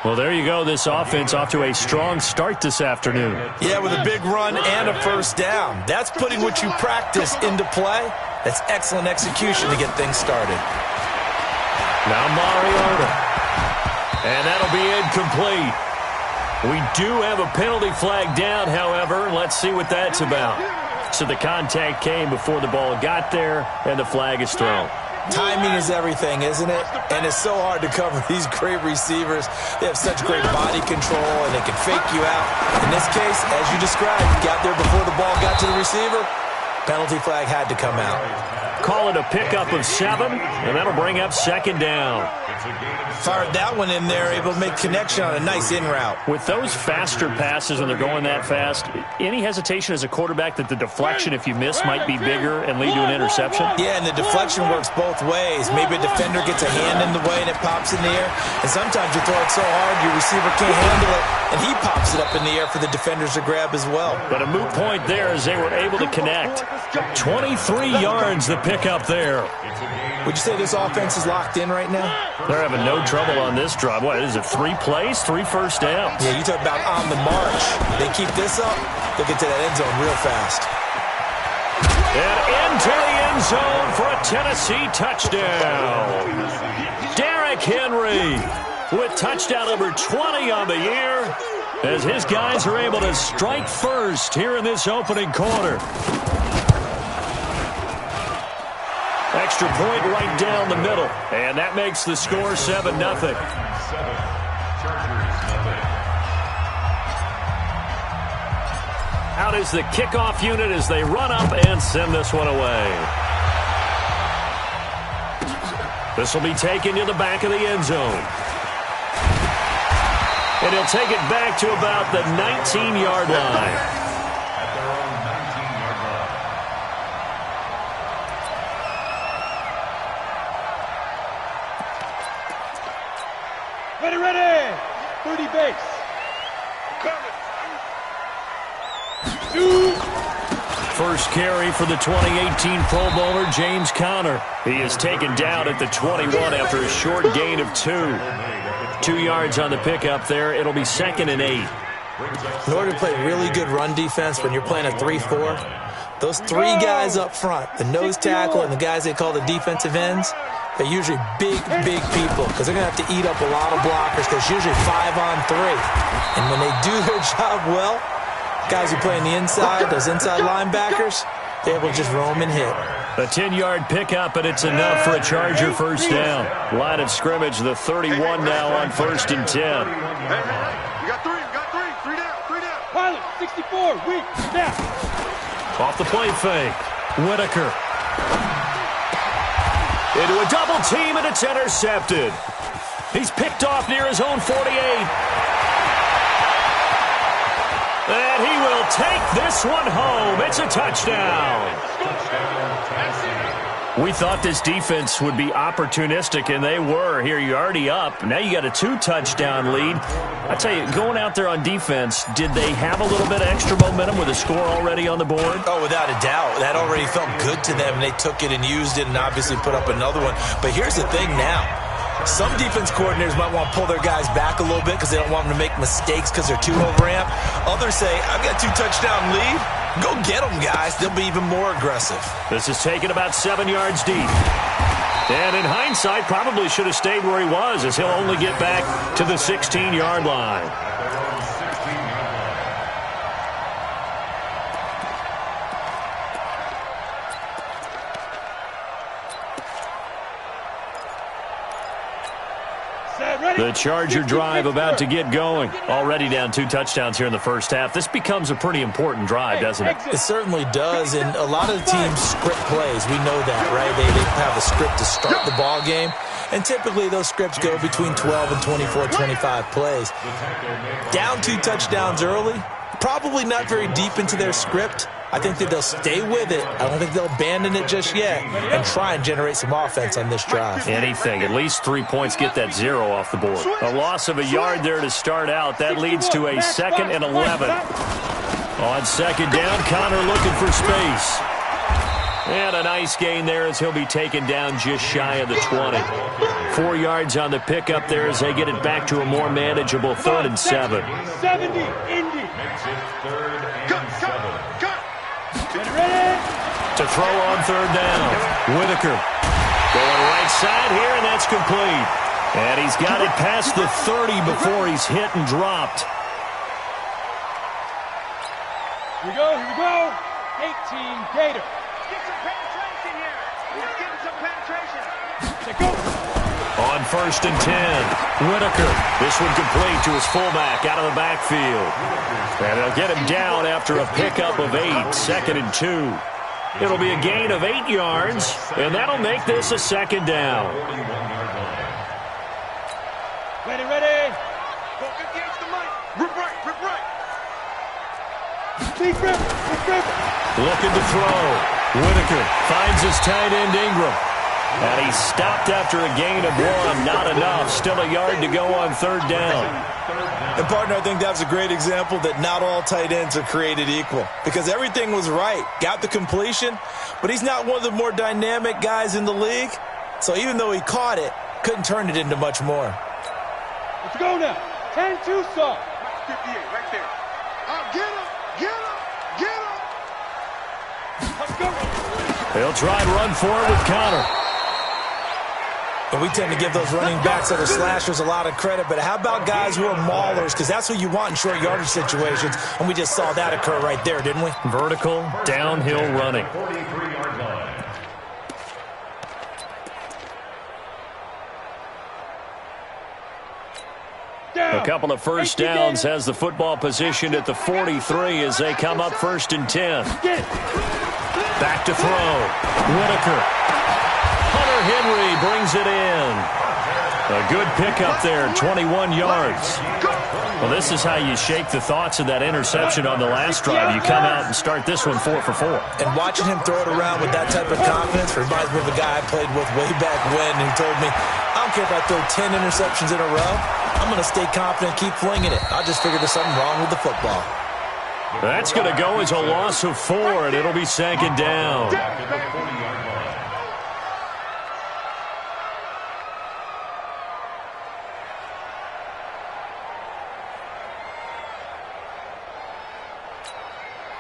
Well, there you go. This offense off to a strong start this afternoon. Yeah, with a big run and a first down. That's putting what you practice into play. That's excellent execution to get things started. Now Mariota. And that'll be incomplete. We do have a penalty flag down, however. Let's see what that's about. So the contact came before the ball got there, and the flag is thrown. Timing is everything, isn't it? And it's so hard to cover these great receivers. They have such great body control, and they can fake you out. In this case, as you described, got there before the ball got to the receiver. Penalty flag had to come out. Call it a pickup of 7, and that'll bring up second down. Fired that one in there, able to make connection on a nice in route. With those faster passes when they're going that fast, any hesitation as a quarterback that the deflection, if you miss, might be bigger and lead to an interception? Yeah, and the deflection works both ways. Maybe a defender gets a hand in the way and it pops in the air. And sometimes you throw it so hard your receiver can't handle it, and he pops it up in the air for the defenders to grab as well. But a moot point there as they were able to connect. 23 yards the pickup there. Would you say this offense is locked in right now? They're having no trouble on this drive. What is it, 3 plays, 3 first downs? Yeah, you talk about on the march. They keep this up, they'll get to that end zone real fast. And into the end zone for a Tennessee touchdown. Derrick Henry with touchdown number 20 on the year as his guys are able to strike first here in this opening quarter. Extra point right down the middle. And that makes the score 7-0. Out is the kickoff unit as they run up and send this one away. This will be taken to the back of the end zone. And he'll take it back to about the 19-yard line. Ready! 30 base. First carry for the 2018 Pro Bowler, James Conner. He is taken down at the 21 after a short gain of 2. 2 yards on the pickup there. It'll be 2nd and 8. In order to play really good run defense when you're playing a 3-4, those 3 guys up front, the nose tackle and the guys they call the defensive ends, they're usually big people because they're going to have to eat up a lot of blockers because it's usually 5-on-3. And when they do their job well, guys who play on the inside, those inside linebackers, they're able to just roam and hit. A 10-yard pickup, and it's enough for a Charger first down. Line of scrimmage, the 31 now on 1st and 10. You got 3 down. Pilot, 64, weak, snap. Off the play fake, Whitaker. Into a double team, and it's intercepted. He's picked off near his own 48. And he will take this one home. It's a touchdown. We thought this defense would be opportunistic, and they were. Here, you're already up. Now you got a 2-touchdown lead. I tell you, going out there on defense, did they have a little bit of extra momentum with a score already on the board? Oh, without a doubt. That already felt good to them. They took it and used it and obviously put up another one. But here's the thing now. Some defense coordinators might want to pull their guys back a little bit because they don't want them to make mistakes because they're too overamped. Others say, I've got 2-touchdown lead. Go get them, guys. They'll be even more aggressive. This is taken about 7 yards deep. And in hindsight, probably should have stayed where he was, as he'll only get back to the 16-yard line. The Charger drive about to get going. Already down 2 touchdowns here in the first half. This becomes a pretty important drive, doesn't it? It certainly does, and a lot of the teams script plays. We know that, right? They have a script to start the ball game, and typically those scripts go between 12 and 24, 25 plays. Down 2 touchdowns early, probably not very deep into their script. I think that they'll stay with it. I don't think they'll abandon it just yet and try and generate some offense on this drive. Anything. At least 3 points, get that 0 off the board. A loss of a yard there to start out. That leads to a 2nd and 11. On 2nd down, Connor looking for space. And a nice gain there as he'll be taken down just shy of the 20. 4 yards on the pickup there as they get it back to a more manageable 3rd and 7. 70, Indy. To throw on 3rd down. Whitaker going right side here, and that's complete. And he's got it past the 30 before he's hit and dropped. Here we go. 18 Gator. Get some penetration here. Let's get some penetration. Take go. On 1st and 10, Whitaker. This one complete to his fullback out of the backfield. And they'll get him down after a pickup of 8, 2nd and 2. It'll be a gain of 8 yards, and that'll make this a 2nd down. Ready. Go against the mic. Rip right. Deep rip. Looking to throw. Whitaker finds his tight end Ingram. And he's stopped after a gain of 1. Not enough. Still a yard to go on 3rd down. And, partner, I think that's a great example that not all tight ends are created equal. Because everything was right. Got the completion, but he's not one of the more dynamic guys in the league. So even though he caught it, couldn't turn it into much more. Let's go now. 10 Tucson. 58 right there. Get him. Let's go. They'll try and run forward with Connor. And we tend to give those running backs that are slashers a lot of credit, but how about guys who are maulers? Because that's what you want in short yardage situations, and we just saw that occur right there, didn't we? Vertical, downhill running. 43-yard line. A couple of first downs has the football positioned at the 43 as they come up 1st and 10. Back to throw. Whitaker. Hunter Henry brings it in. A good pickup there, 21 yards. Well, this is how you shake the thoughts of that interception on the last drive. You come out and start this one 4 for 4. And watching him throw it around with that type of confidence reminds me of a guy I played with way back when who told me, I don't care if I throw 10 interceptions in a row, I'm going to stay confident, keep flinging it. I just figured there's something wrong with the football. That's going to go as a loss of 4, and it'll be 2nd down.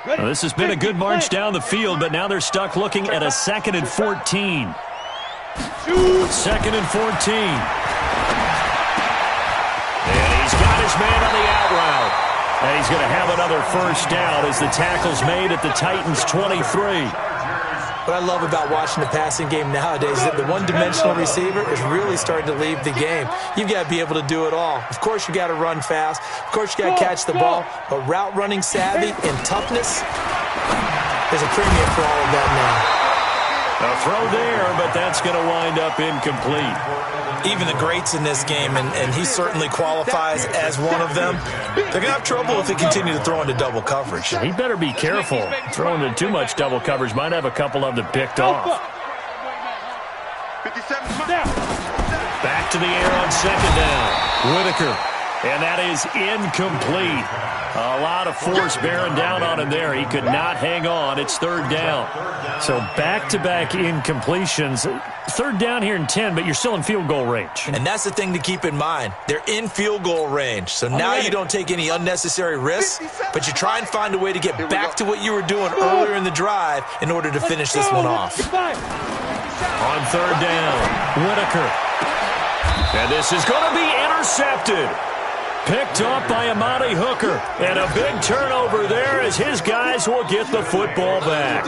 Well, this has been a good march down the field, but now they're stuck looking at a 2nd and 14. 2nd and 14. And he's got his man on the out route. And he's going to have another first down as the tackle's made at the Titans' 23. What I love about watching the passing game nowadays is that the one-dimensional receiver is really starting to leave the game. You've got to be able to do it all. Of course, you got to run fast. Of course, you got to catch the ball. But route running savvy and toughness, there's a premium for all of that now. A throw there, but that's going to wind up incomplete. Even the greats in this game, and he certainly qualifies as one of them, they're going to have trouble if they continue to throw into double coverage. He better be careful. Throwing into too much double coverage might have a couple of them picked off. 57. Back to the air on 2nd down. Whitaker And that is incomplete. A lot of force bearing down on him there. He could not hang on. It's third down. So back-to-back incompletions. Third down here in 10, but you're still in field goal range. And that's the thing to keep in mind. They're in field goal range. So now you don't take any unnecessary risks, but you try and find a way to get back to what you were doing earlier in the drive in order to finish this one off. On third down, Whitaker. And this is going to be intercepted. Picked off by Amani Hooker. And a big turnover there as his guys will get the football back.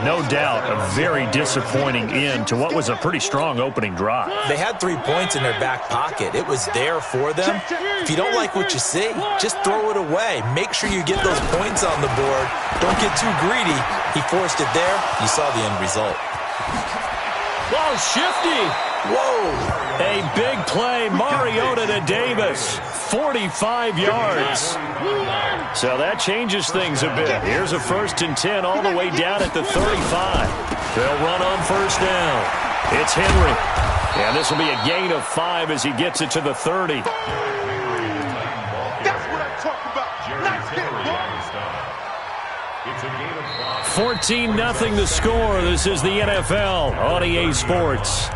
No doubt a very disappointing end to what was a pretty strong opening drive. They had 3 points in their back pocket. It was there for them. If you don't like what you see, just throw it away. Make sure you get those points on the board. Don't get too greedy. He forced it there. You saw the end result. Whoa, shifty. Whoa. A big play, Mariota to Davis. 45 yards. So that changes things a bit. Here's a 1st and 10 all the way down at the 35. They'll run on first down. It's Henry. And this will be a gain of 5 as he gets it to the 30. That's what I'm talking about. Nice hit, It's a gain of 5. 14-0 the score. This is the NFL on EA Sports.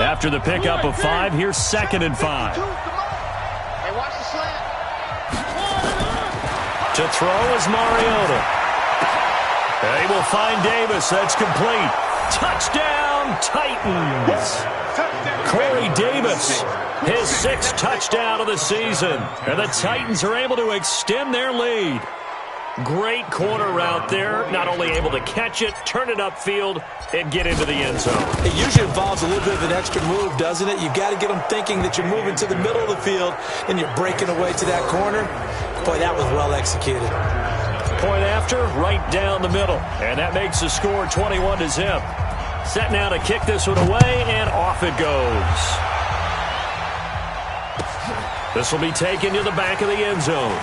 After the pickup of 5, here's 2nd and 5. Hey, watch the slant. To throw is Mariota. They will find Davis. That's complete. Touchdown, Titans. Corey Davis, his 6th touchdown of the season. And the Titans are able to extend their lead. Great corner route there. Not only able to catch it, turn it upfield, and get into the end zone. It usually involves a little bit of an extra move, doesn't it? You've got to get them thinking that you're moving to the middle of the field and you're breaking away to that corner. Boy, that was well executed. Point after, right down the middle. And that makes the score 21-0. Set now to kick this one away, and off it goes. This will be taken to the back of the end zone.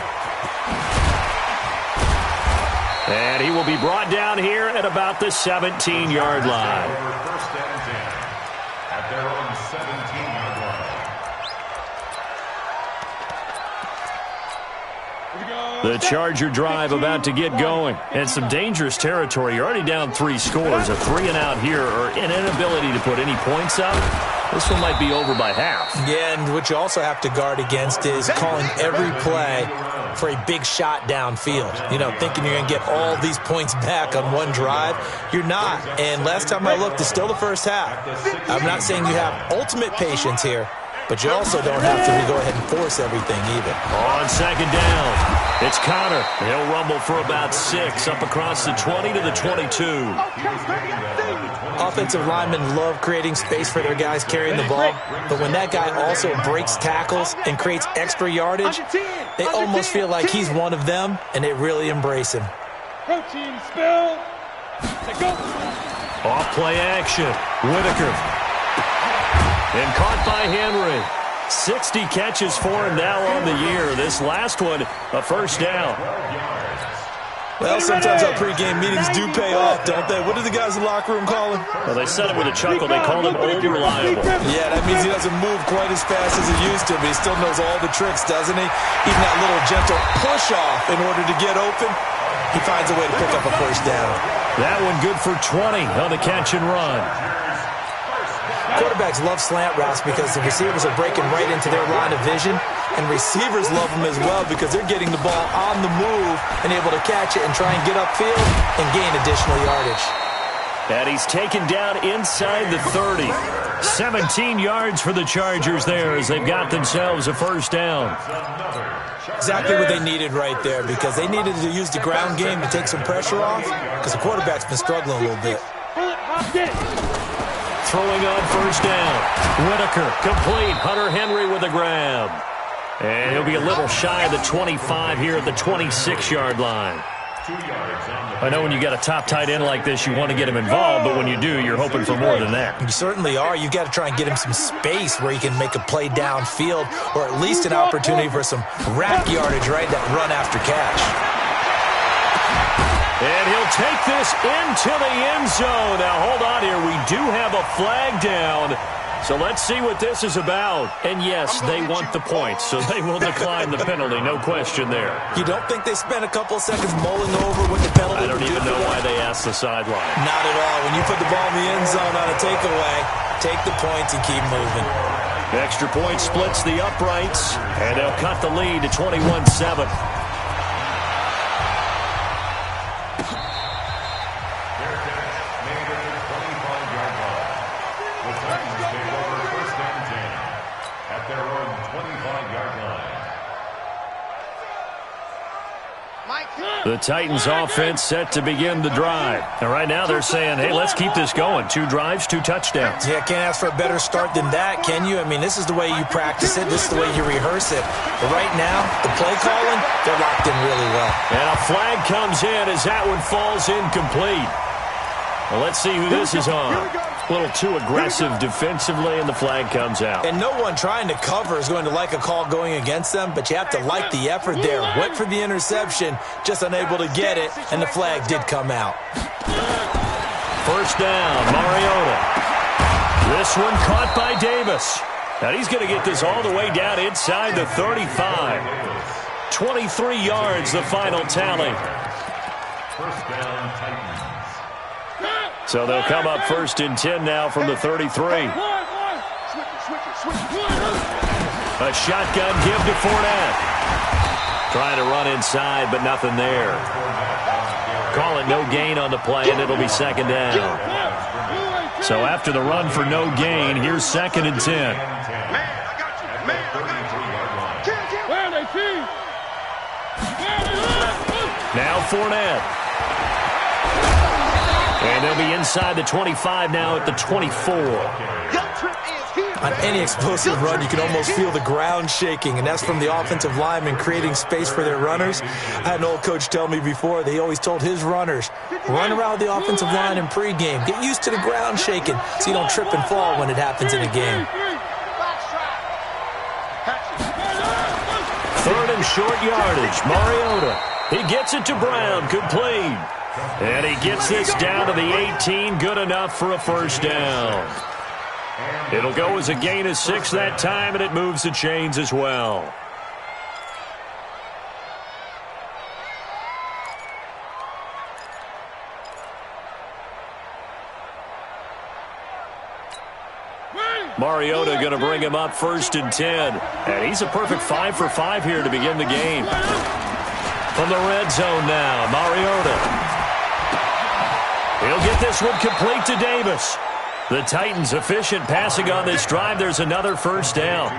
And he will be brought down here at about the 17-yard line. First and 10 at their own 17-yard line. The Charger drive about to get going. And some dangerous territory. You're already down 3 scores. A 3-and-out here, or an inability to put any points up. This one might be over by half. Yeah, and what you also have to guard against is calling every play for a big shot downfield. You know, thinking you're going to get all these points back on one drive. You're not. And last time I looked, it's still the first half. I'm not saying you have ultimate patience here, but you also don't have to go ahead and force everything either. On second down, it's Connor. He'll rumble for about 6 up across the 20 to the 22. Offensive linemen love creating space for their guys carrying the ball, but when that guy also breaks tackles and creates extra yardage, they almost feel like he's one of them, and they really embrace him. Protein spill. Go. Off play action. Whitaker. And caught by Henry. 60 catches for him now on the year. This last one, a first down. Well, sometimes our pregame meetings do pay off, don't they? What do the guys in the locker room call him? Well, they said it with a chuckle. They called him old reliable. Yeah, that means he doesn't move quite as fast as he used to, but he still knows all the tricks, doesn't he? Even that little gentle push-off in order to get open, he finds a way to pick up a first down. That one good for 20 on the catch and run. Quarterbacks love slant routes because the receivers are breaking right into their line of vision, and receivers love them as well because they're getting the ball on the move and able to catch it and try and get upfield and gain additional yardage. And he's taken down inside the 30. 17 yards for the Chargers there as they've got themselves a first down. Exactly what they needed right there because they needed to use the ground game to take some pressure off because the quarterback's been struggling a little bit. Throwing on first down. Whitaker complete. Hunter Henry with a grab. And he'll be a little shy of the 25 here at the 26-yard line. I know when you got a top tight end like this, you want to get him involved, but when you do, you're hoping for more than that. You certainly are. You've got to try and get him some space where he can make a play downfield, or at least an opportunity for some rack yardage, right? That run after catch. And he'll take this into the end zone. Now, hold on here. We do have a flag down. So let's see what this is about. And yes, they want the points, so they will decline the penalty. No question there. You don't think they spent a couple seconds mulling over what the penalty I don't even know why they asked the sideline. Not at all. When you put the ball in the end zone on a takeaway, take the points and keep moving. The extra point splits the uprights, and they'll cut the lead to 21-7. The Titans offense set to begin the drive. And right now they're saying, hey, let's keep this going. 2 drives, 2 touchdowns. Yeah, can't ask for a better start than that, can you? I mean, this is the way you practice it. This is the way you rehearse it. But right now, the play calling, they're locked in really well. And a flag comes in as that one falls incomplete. Well, let's see who this is on. A little too aggressive defensively, and the flag comes out. And no one trying to cover is going to like a call going against them, but you have to like the effort there. Went for the interception, just unable to get it, and the flag did come out. First down, Mariota. This one caught by Davis. Now he's going to get this all the way down inside the 35. 23 yards, the final tally. First down, Titans. So they'll come up 1st and 10 now from the 33. A shotgun give to Fournette. Trying to run inside, but nothing there. Call it no gain on the play, and it'll be 2nd down. So after the run for no gain, here's 2nd and 10. Now Fournette. And they'll be inside the 25 now at the 24. On any explosive run, you can almost feel the ground shaking, and that's from the offensive linemen creating space for their runners. I had an old coach tell me before, they always told his runners, run around the offensive line in pregame. Get used to the ground shaking so you don't trip and fall when it happens in a game. 3rd and short yardage. Mariota. He gets it to Brown. Complete. And he gets this down to the 18. Good enough for a first down. It'll go as a gain of 6 that time, and it moves the chains as well. Mariota going to bring him up 1st and 10. And he's a perfect 5 for 5 here to begin the game. From the red zone now, Mariota. He'll get this one complete to Davis. The Titans efficient passing on this drive. There's another first down.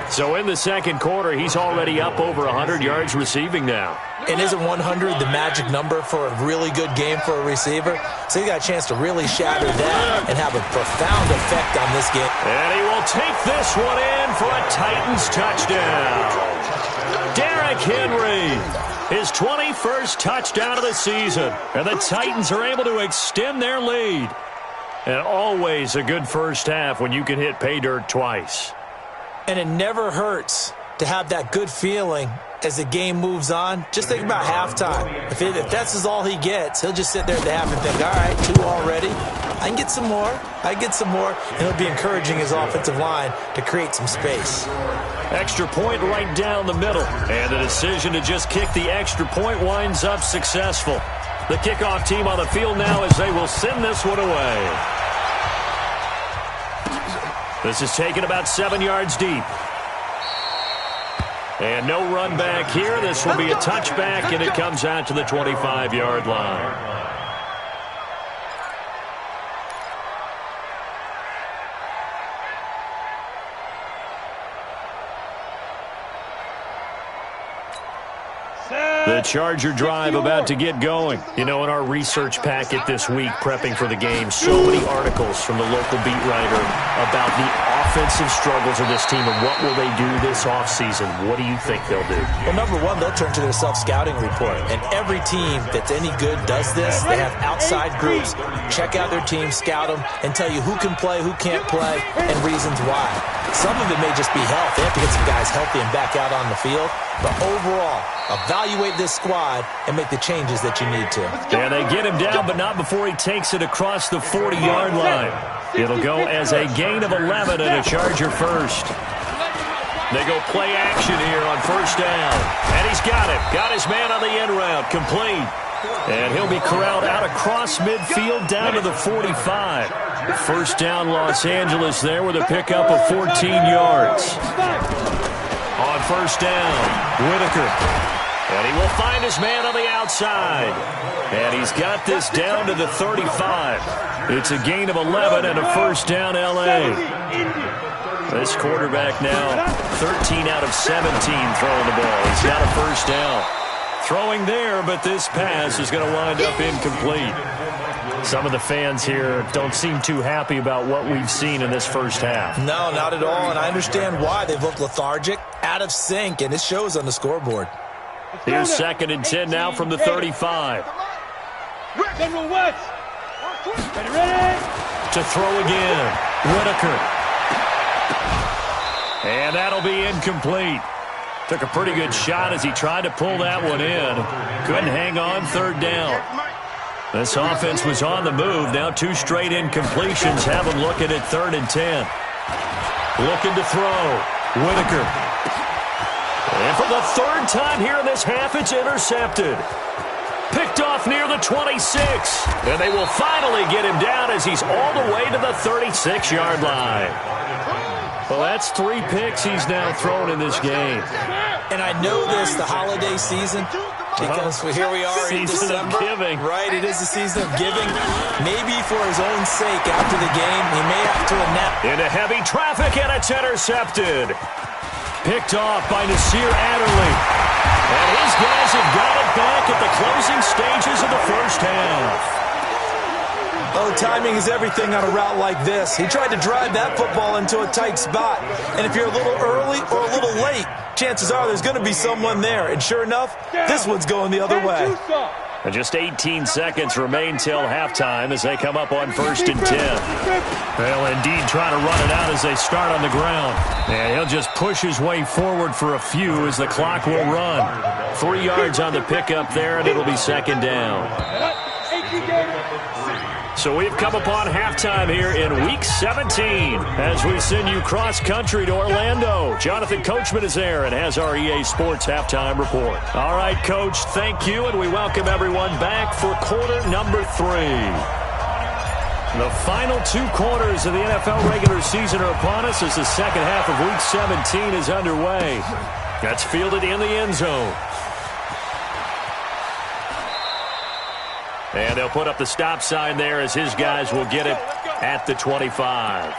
So in the 2nd quarter, he's already up over 100 yards receiving now. And isn't 100 the magic number for a really good game for a receiver? So he got a chance to really shatter that and have a profound effect on this game. And he will take this one in for a Titans touchdown. Derrick Henry. His 21st touchdown of the season. And the Titans are able to extend their lead. And always a good first half when you can hit pay dirt twice. And it never hurts to have that good feeling as the game moves on. Just think about halftime. If that's all he gets, he'll just sit there at the half and think, all right, 2 already. I can get some more. I get some more. And he'll be encouraging his offensive line to create some space. Extra point right down the middle. And the decision to just kick the extra point winds up successful. The kickoff team on the field now as they will send this one away. This is taken about 7 yards deep. And no run back here. This will be a touchback, and it comes out to the 25-yard line. The Charger drive about to get going. You know, in our research packet this week, prepping for the game, so many articles from the local beat writer about the offensive struggles of this team and what will they do this offseason. What do you think they'll do? Well, number one, they'll turn to their self-scouting report. And every team that's any good does this. They have outside groups. Check out their team, scout them, and tell you who can play, who can't play, and reasons why. Some of it may just be health. They have to get some guys healthy and back out on the field. But overall, evaluate this squad and make the changes that you need to. Yeah, they get him down, but not before he takes it across the 40-yard line. It'll go as a gain of 11 and a Charger first. They go play action here on first down. And he's got it. Got his man on the end route. Complete. And he'll be corralled out across midfield down to the 45. First down, Los Angeles there with a pickup of 14 yards. On first down, Whitaker. And he will find his man on the outside. And he's got this down to the 35. It's a gain of 11 and a first down, L.A. This quarterback now 13 out of 17 throwing the ball. He's got a first down. Throwing there, but this pass is going to wind up incomplete. Some of the fans here don't seem too happy about what we've seen in this first half. No, not at all, and I understand why. They've looked lethargic, out of sync, and it shows on the scoreboard. Here's 2nd and 10 now from the 35. To throw again, Whitaker. And that'll be incomplete. Took a pretty good shot as he tried to pull that one in. Couldn't hang on, third down. This offense was on the move. Now 2 straight incompletions have them looking at 3rd and 10. Looking to throw. Whitaker. And for the 3rd time here in this half, it's intercepted. Picked off near the 26. And they will finally get him down as he's all the way to the 36-yard line. Well, that's 3 picks he's now thrown in this game. And I know this, the holiday season, because here we are in December. Season of giving. Right, it is the season of giving. Maybe for his own sake after the game, he may have to announce. Into heavy traffic, and it's intercepted. Picked off by Nasir Adderley. And his guys have got it back at the closing stages of the first half. Oh, timing is everything on a route like this. He tried to drive that football into a tight spot. And if you're a little early or a little late, chances are there's going to be someone there. And sure enough, this one's going the other way. And just 18 seconds remain till halftime as they come up on 1st and 10. They'll indeed try to run it out as they start on the ground. And he'll just push his way forward for a few as the clock will run. 3 yards on the pickup there, and it'll be 2nd down. So we've come upon halftime here in Week 17 as we send you cross-country to Orlando. Jonathan Coachman is there and has our EA Sports Halftime Report. All right, Coach, thank you, and we welcome everyone back for quarter number 3. The final 2 quarters of the NFL regular season are upon us as the second half of Week 17 is underway. That's fielded in the end zone. And they'll put up the stop sign there as his guys will get it at the 25.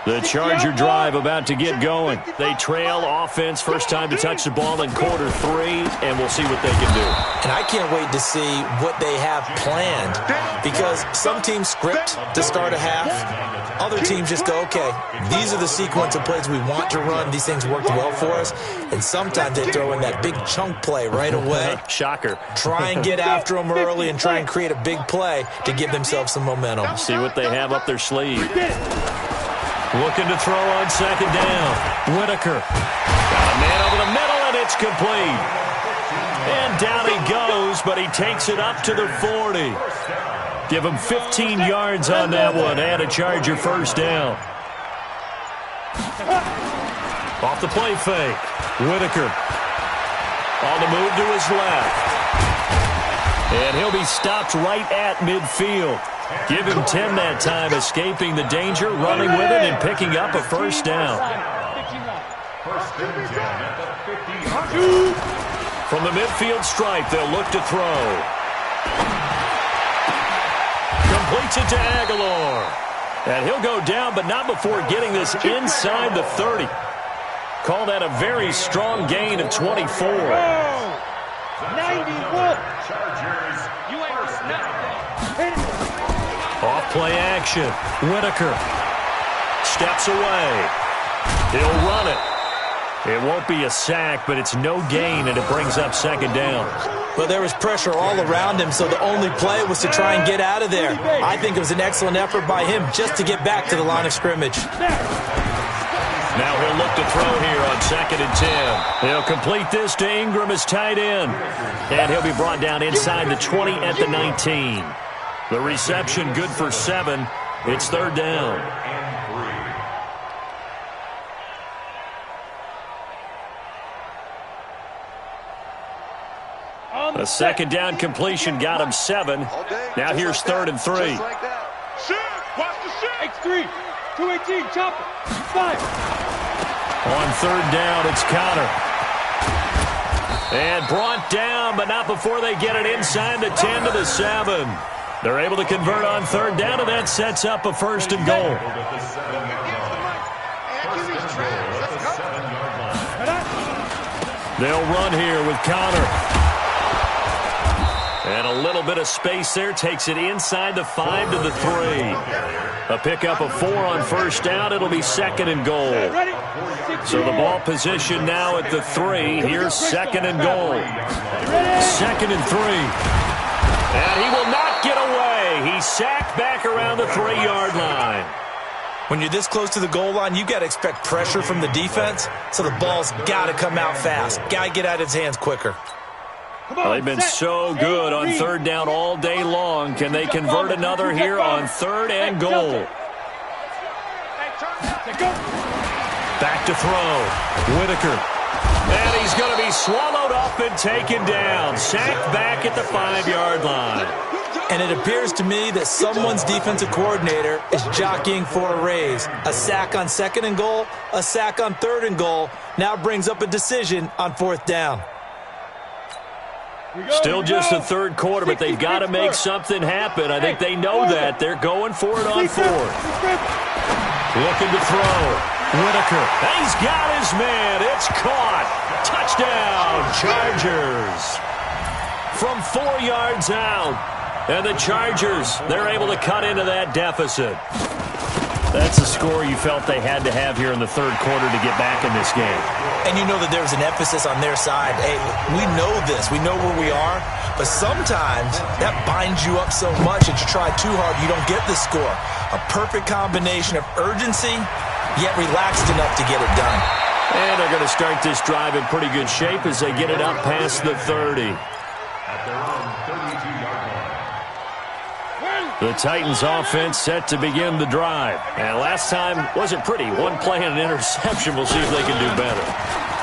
The Charger drive about to get going. They trail offense, first time to touch the ball in quarter 3, and we'll see what they can do. And I can't wait to see what they have planned, because some teams script to start a half. Other teams just go, okay, these are the sequence of plays we want to run. These things worked well for us. And sometimes they throw in that big chunk play right away. Shocker. Try and get after them early and try and create a big play to give themselves some momentum. See what they have up their sleeve. Looking to throw on 2nd down. Whitaker. Got a man over the middle, and it's complete. And down he goes, but he takes it up to the 40. Give him 15 yards on that one and a Charger first down. Off the play fake. Whitaker on the move to his left. And he'll be stopped right at midfield. Give him 10 that time, escaping the danger, running with it, and picking up a first down. From the midfield stripe, they'll look to throw. Completes it to Aguilar. And he'll go down, but not before getting this inside the 30. Call that a very strong gain of 24. 91. You ain't worth nothing. Off play action. Whitaker steps away. He'll run it. It won't be a sack, but it's no gain, and it brings up second down. Well, there was pressure all around him, so the only play was to try and get out of there. I think it was an excellent effort by him just to get back to the line of scrimmage. Now he'll look to throw here on 2nd and 10. He'll complete this to Ingram as tight end. And he'll be brought down inside the 20 at the 19. The reception good for 7. It's 3rd down. A 2nd down completion got him 7. Now here's 3rd and 3. Watch the shit. X3. 218. Chopper. 5. On 3rd down, it's Connor. And brought down, but not before they get it inside the 10 to the 7. They're able to convert on 3rd down, and that sets up a 1st and goal. They'll run here with Connor. And a little bit of space there takes it inside the 5 to the 3. A pickup of 4 on 1st down. It'll be 2nd and goal. So the ball position now at the 3. Here's 2nd and goal. 2nd and 3. And he will not get away. He's sacked back around the 3-yard line. When you're this close to the goal line, you got to expect pressure from the defense, so the ball's got to come out fast. Got to get out of his hands quicker. Well, they've been so good on 3rd down all day long. Can they convert another here on 3rd and goal? Back to throw. Whitaker. And he's going to be swallowed up and taken down. Sacked back at the 5-yard line. And it appears to me that someone's defensive coordinator is jockeying for a raise. A sack on 2nd and goal, a sack on 3rd and goal. Now brings up a decision on 4th down. Still just the 3rd quarter, but they've got to make something happen. I think they know that. They're going for it on 4th. Looking to throw. Whitaker. He's got his man. It's caught. Touchdown, Chargers. From 4 yards out. And the Chargers, they're able to cut into that deficit. That's a score you felt they had to have here in the 3rd quarter to get back in this game. And you know that there's an emphasis on their side. Hey, we know this. We know where we are. But sometimes that binds you up so much that you try too hard, you don't get the score. A perfect combination of urgency, yet relaxed enough to get it done. And they're going to start this drive in pretty good shape as they get it up past the 30. At their own 32-yard line. The Titans offense set to begin the drive. And last time wasn't pretty. One play and an interception. We'll see if they can do better.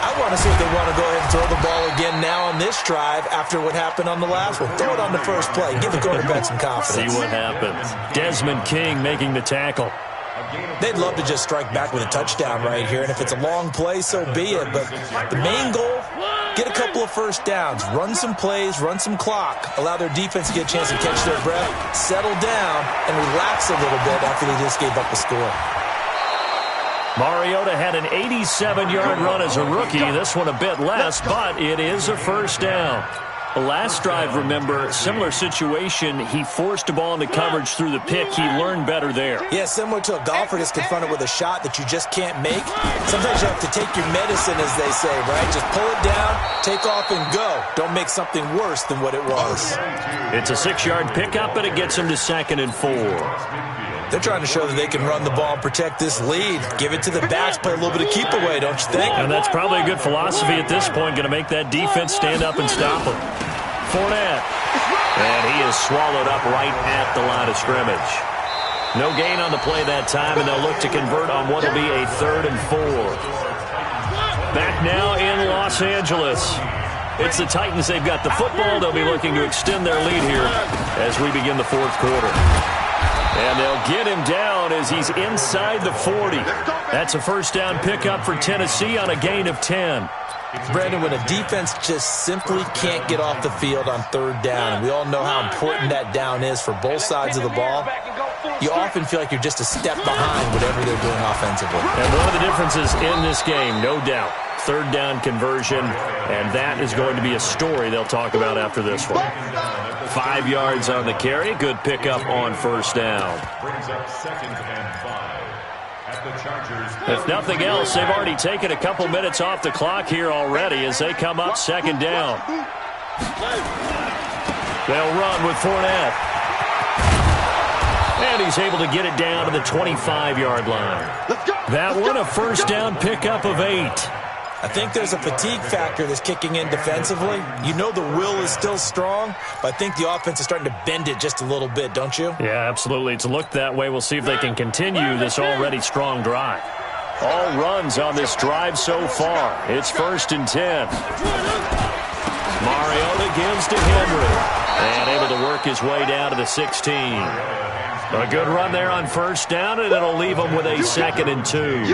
I want to see if they want to go ahead and throw the ball again now on this drive after what happened on the last one. Throw it on the first play. Give the quarterback some confidence. See what happens. Desmond King making the tackle. They'd love to just strike back with a touchdown right here, and if it's a long play, so be it. But the main goal, get a couple of 1st downs, run some plays, run some clock, allow their defense to get a chance to catch their breath, settle down, and relax a little bit after they just gave up the score. Mariota had an 87-yard run as a rookie. This one a bit less, but it is a 1st down. The last drive, remember, similar situation. He forced the ball into coverage through the pick. He learned better there. Yeah, similar to a golfer that's confronted with a shot that you just can't make. Sometimes you have to take your medicine, as they say, right? Just pull it down, take off, and go. Don't make something worse than what it was. It's a 6-yard pickup, and it gets him to 2nd and 4. They're trying to show that they can run the ball and protect this lead. Give it to the backs, play a little bit of keep away, don't you think? And that's probably a good philosophy at this point, going to make that defense stand up and stop him. Fournette. And he is swallowed up right at the line of scrimmage. No gain on the play that time, and they'll look to convert on what will be a 3rd and 4. Back now in Los Angeles. It's the Titans. They've got the football. They'll be looking to extend their lead here as we begin the 4th quarter. And they'll get him down as he's inside the 40. That's a 1st down pickup for Tennessee on a gain of 10. Brandon, when a defense just simply can't get off the field on 3rd down, and we all know how important that down is for both sides of the ball, you often feel like you're just a step behind whatever they're doing offensively. And one of the differences in this game, no doubt, third down conversion, and that is going to be a story they'll talk about after this one. 5 yards on the carry, good pickup on first down. Brings up 2nd and 5 at the Chargers. If nothing else, they've already taken a couple minutes off the clock here already as they come up 2nd down. They'll run with Fournette. And he's able to get it down to the 25-yard line. That one, a first down pickup of 8. I think there's a fatigue factor that's kicking in defensively. You know the will is still strong, but I think the offense is starting to bend it just a little bit, don't you? Yeah, absolutely. It's looked that way. We'll see if they can continue this already strong drive. All runs on this drive so far. It's 1st and 10. Mariota gives to Henry. And able to work his way down to the 16. A good run there on first down, and it'll leave him with a 2nd and 2.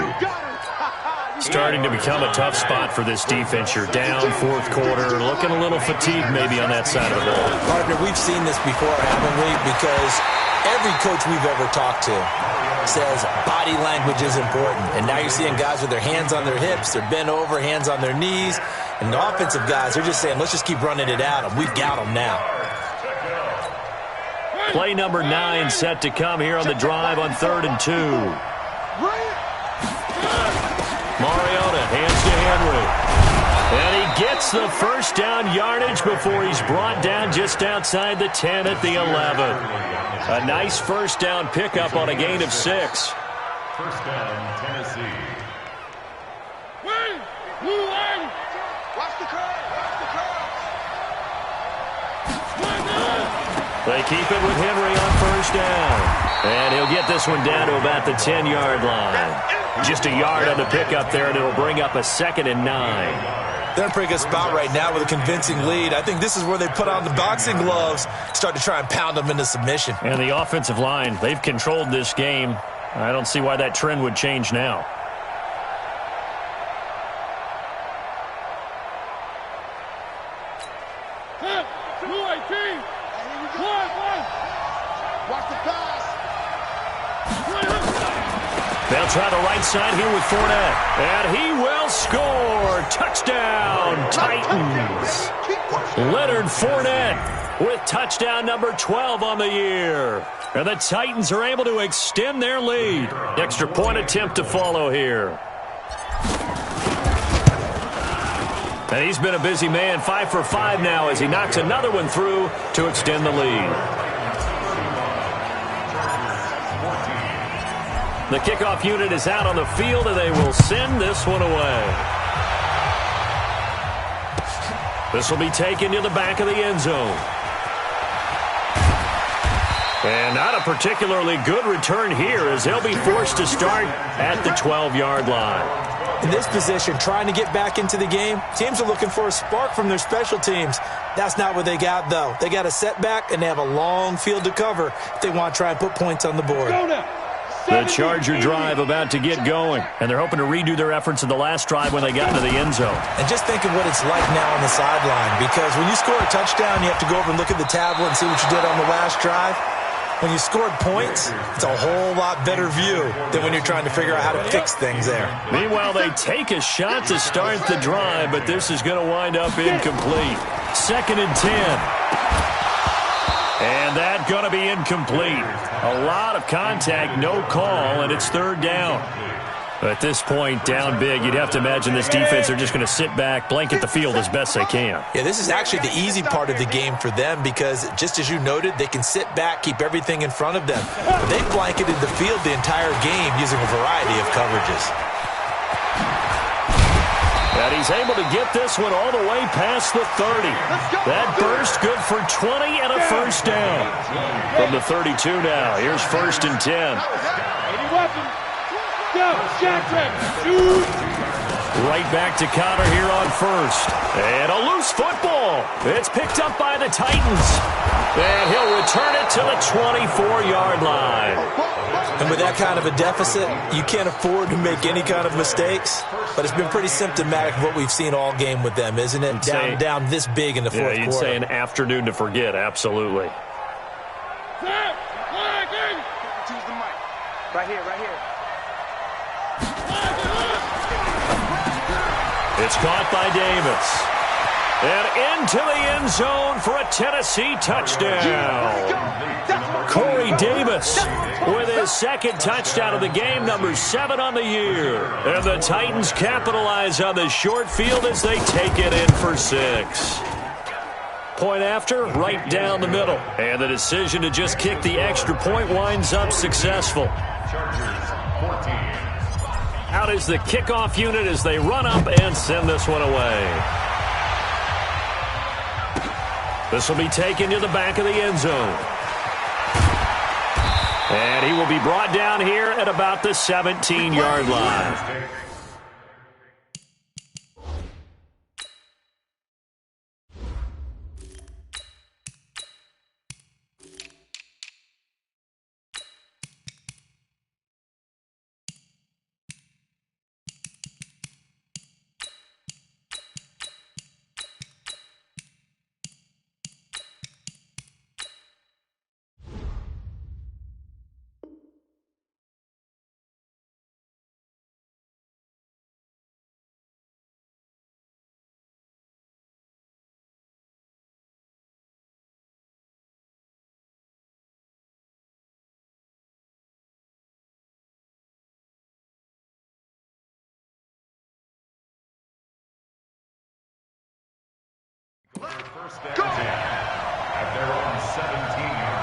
Starting to become a tough spot for this defense. You're down 4th quarter, looking a little fatigued maybe on that side of the ball. Partner, we've seen this before, haven't we? Because every coach we've ever talked to says body language is important. And now you're seeing guys with their hands on their hips, they're bent over, hands on their knees. And the offensive guys, they're just saying, let's just keep running it at them. We've got them now. Play number 9 set to come here on the drive on 3rd and 2. Mariota hands to Henry. And he gets the first down yardage before he's brought down just outside the 10 at the 11. A nice first down pickup on a gain of 6. First down, Tennessee. Watch the curve. They keep it with Henry on first down. And he'll get this one down to about the 10-yard line. Just a yard on the pickup there, and it'll bring up a 2nd and 9. They're in a pretty good spot right now with a convincing lead. I think this is where they put on the boxing gloves, start to try and pound them into submission. And the offensive line, they've controlled this game. I don't see why that trend would change now. They'll try the right side here with Fournette. And he will score. Touchdown, Titans. Leonard Fournette with touchdown number 12 on the year. And the Titans are able to extend their lead. Extra point attempt to follow here. And he's been a busy man, 5 for 5 now as he knocks another one through to extend the lead. The kickoff unit is out on the field, and they will send this one away. This will be taken to the back of the end zone. And not a particularly good return here as they'll be forced to start at the 12-yard line. In this position, trying to get back into the game, teams are looking for a spark from their special teams. That's not what they got, though. They got a setback, and they have a long field to cover if they want to try and put points on the board. The Charger drive about to get going, and they're hoping to redo their efforts in the last drive when they got into the end zone. And just think of what it's like now on the sideline, because when you score a touchdown, you have to go over and look at the tablet and see what you did on the last drive. When you scored points, it's a whole lot better view than when you're trying to figure out how to fix things there. Meanwhile, they take a shot to start the drive, but this is going to wind up incomplete. 2nd and 10. And that's going to be incomplete. A lot of contact, no call, and it's 3rd down. At this point, down big, you'd have to imagine this defense are just going to sit back, blanket the field as best they can. Yeah, this is actually the easy part of the game for them because, just as you noted, they can sit back, keep everything in front of them. But they've blanketed the field the entire game using a variety of coverages. And he's able to get this one all the way past the 30. That burst good for 20 and a first down. From the 32 now, here's 1st and 10. Right back to counter here on first. And a loose football. It's picked up by the Titans. And he'll return it to the 24-yard line. And with that kind of a deficit, you can't afford to make any kind of mistakes. But it's been pretty symptomatic of what we've seen all game with them, isn't it? Down this big in the fourth quarter. You'd say an afternoon to forget, absolutely. Right here, right here. It's caught by Davis. And into the end zone for a Tennessee touchdown. Corey Davis with his second touchdown of the game, number 7 on the year. And the Titans capitalize on the short field as they take it in for 6. Point after, right down the middle. And the decision to just kick the extra point winds up successful. Out is the kickoff unit as they run up and send this one away. This will be taken to the back of the end zone. And he will be brought down here at about the 17-yard line. First down at their own 17-yard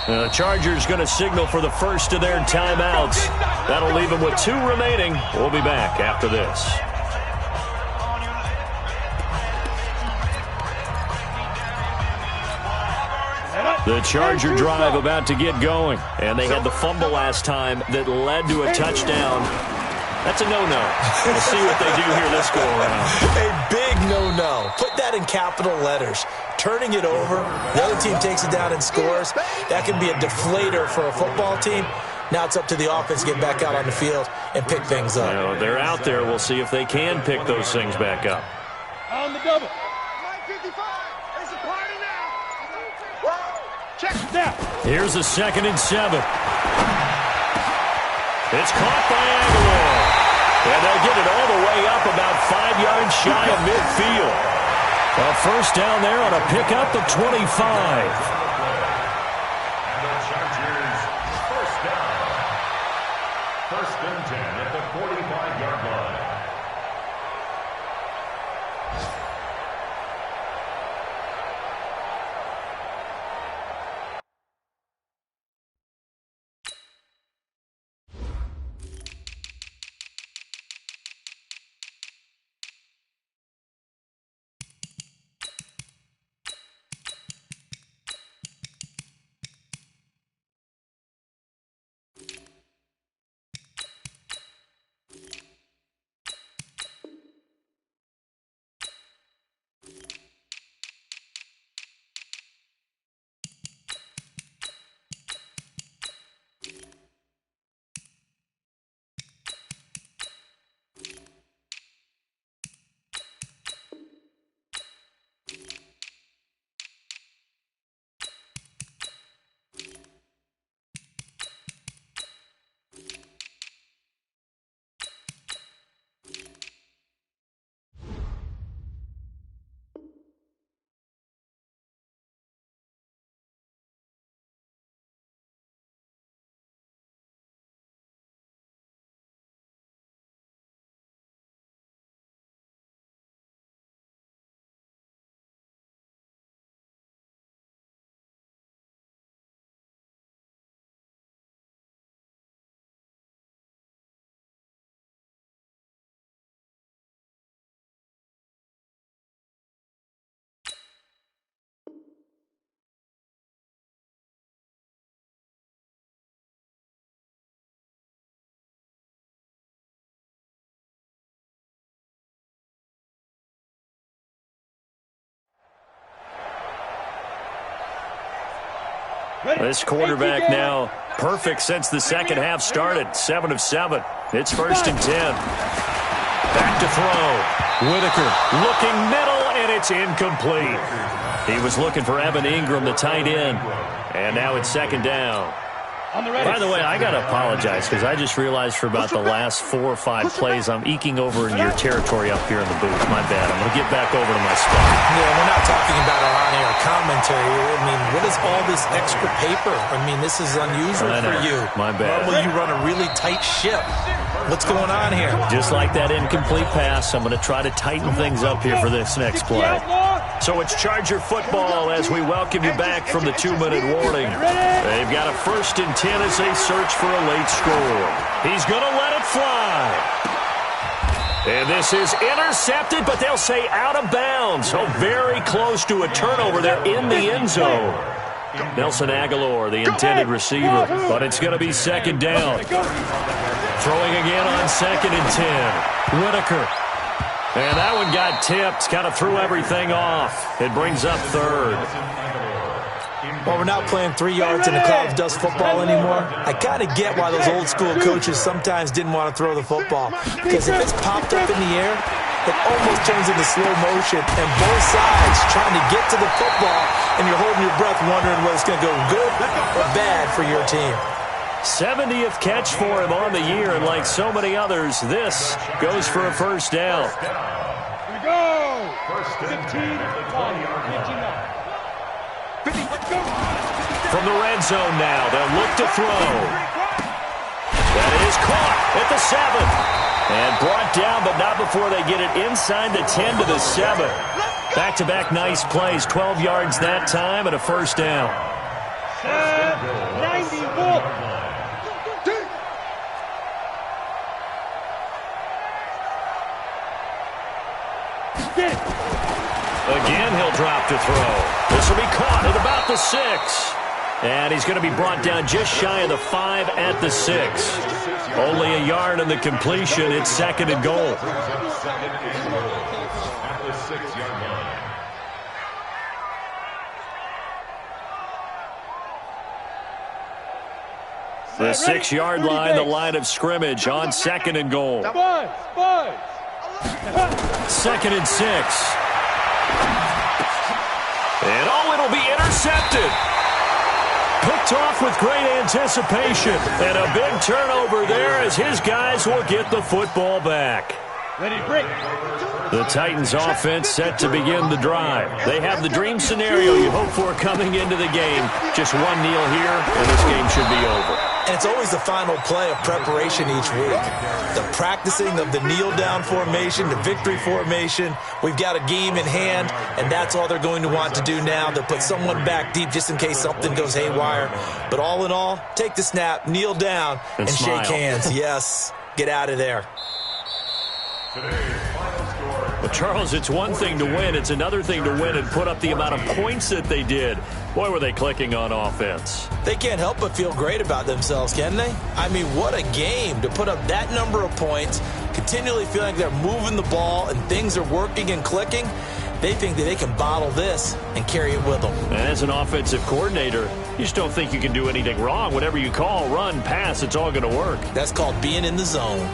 line. The Chargers going to signal for the first of their timeouts. That'll leave them with 2 remaining. We'll be back after this. The Charger drive about to get going. And they had the fumble last time that led to a touchdown. That's a no-no. We'll see what they do here this go-around. A big no-no. Put that in capital letters. Turning it over, the other team takes it down and scores. That can be a deflator for a football team. Now it's up to the offense to get back out on the field and pick things up. You know, they're out there. We'll see if they can pick those things back up. On the double. 55. It's a party now. Check it out. Here's a 2nd and 7. It's caught by Aguilar. And they'll get it all the way up about 5 yards shy of midfield. A first down there on a pickup of 25. And the Chargers first down. 1st and 10 at the 45-yard line. This quarterback now perfect since the second half started. 7 of 7. It's 1st and 10. Back to throw. Whitaker looking middle, and it's incomplete. He was looking for Evan Ingram, the tight end. And now it's second down. By the way, I got to apologize because I just realized for about the last 4 or 5 plays I'm eking over into your territory up here in the booth. My bad. I'm going to get back over to my spot. Yeah, we're not talking about our on-air commentary. I mean, what is all this extra paper? I mean, this is unusual for you. My bad. Normally you run a really tight ship. What's going on here? Just like that incomplete pass, I'm going to try to tighten things up here for this next play. So it's Charger football as we welcome you back from the 2-minute warning. They've got a 1st and 10 as they search for a late score. He's going to let it fly. And this is intercepted, but they'll say out of bounds. So very close to a turnover there in the end zone. Nelson Aguilar, the intended receiver, but it's going to be second down. Throwing again on 2nd and 10. Whitaker. And that one got tipped, kind of threw everything off. It brings up 3rd. Well, we're not playing 3 yards in a cloud of dust football anymore. I kind of get why those old school coaches sometimes didn't want to throw the football. Because if it's popped up in the air, it almost turns into slow motion. And both sides trying to get to the football, and you're holding your breath wondering whether it's going to go good or bad for your team. 70th catch for him on the year, and like so many others, this goes for a 1st down. Here we go! 15, 50. From the red zone now, they'll look to throw. That is caught at the 7. And brought down, but not before they get it inside the 10 to the 7. Back-to-back nice plays, 12 yards that time, and a 1st down. 94. Again, he'll drop to throw. This will be caught at about the 6. And he's going to be brought down just shy of the 5 at the 6. Only a yard in the completion. It's 2nd and goal. At the 6-yard line. The 6-yard line, the line of scrimmage on 2nd and goal. 2nd and 6. And it'll be intercepted. Picked off with great anticipation. And a big turnover there as his guys will get the football back. Ready, break. The Titans offense set to begin the drive. They have the dream scenario you hope for coming into the game. Just one kneel here, and this game should be over. And it's always the final play of preparation each week. The practicing of the kneel-down formation, the victory formation. We've got a game in hand, and that's all they're going to want to do now. They'll put someone back deep just in case something goes haywire. But all in all, take the snap, kneel down, and shake hands. Yes, get out of there. Well, Charles, it's one thing to win. It's another thing to win and put up the amount of points that they did. Boy, were they clicking on offense. They can't help but feel great about themselves, can they? I mean, what a game to put up that number of points, continually feeling like they're moving the ball and things are working and clicking. They think that they can bottle this and carry it with them. And as an offensive coordinator, you just don't think you can do anything wrong. Whatever you call, run, pass, it's all going to work. That's called being in the zone.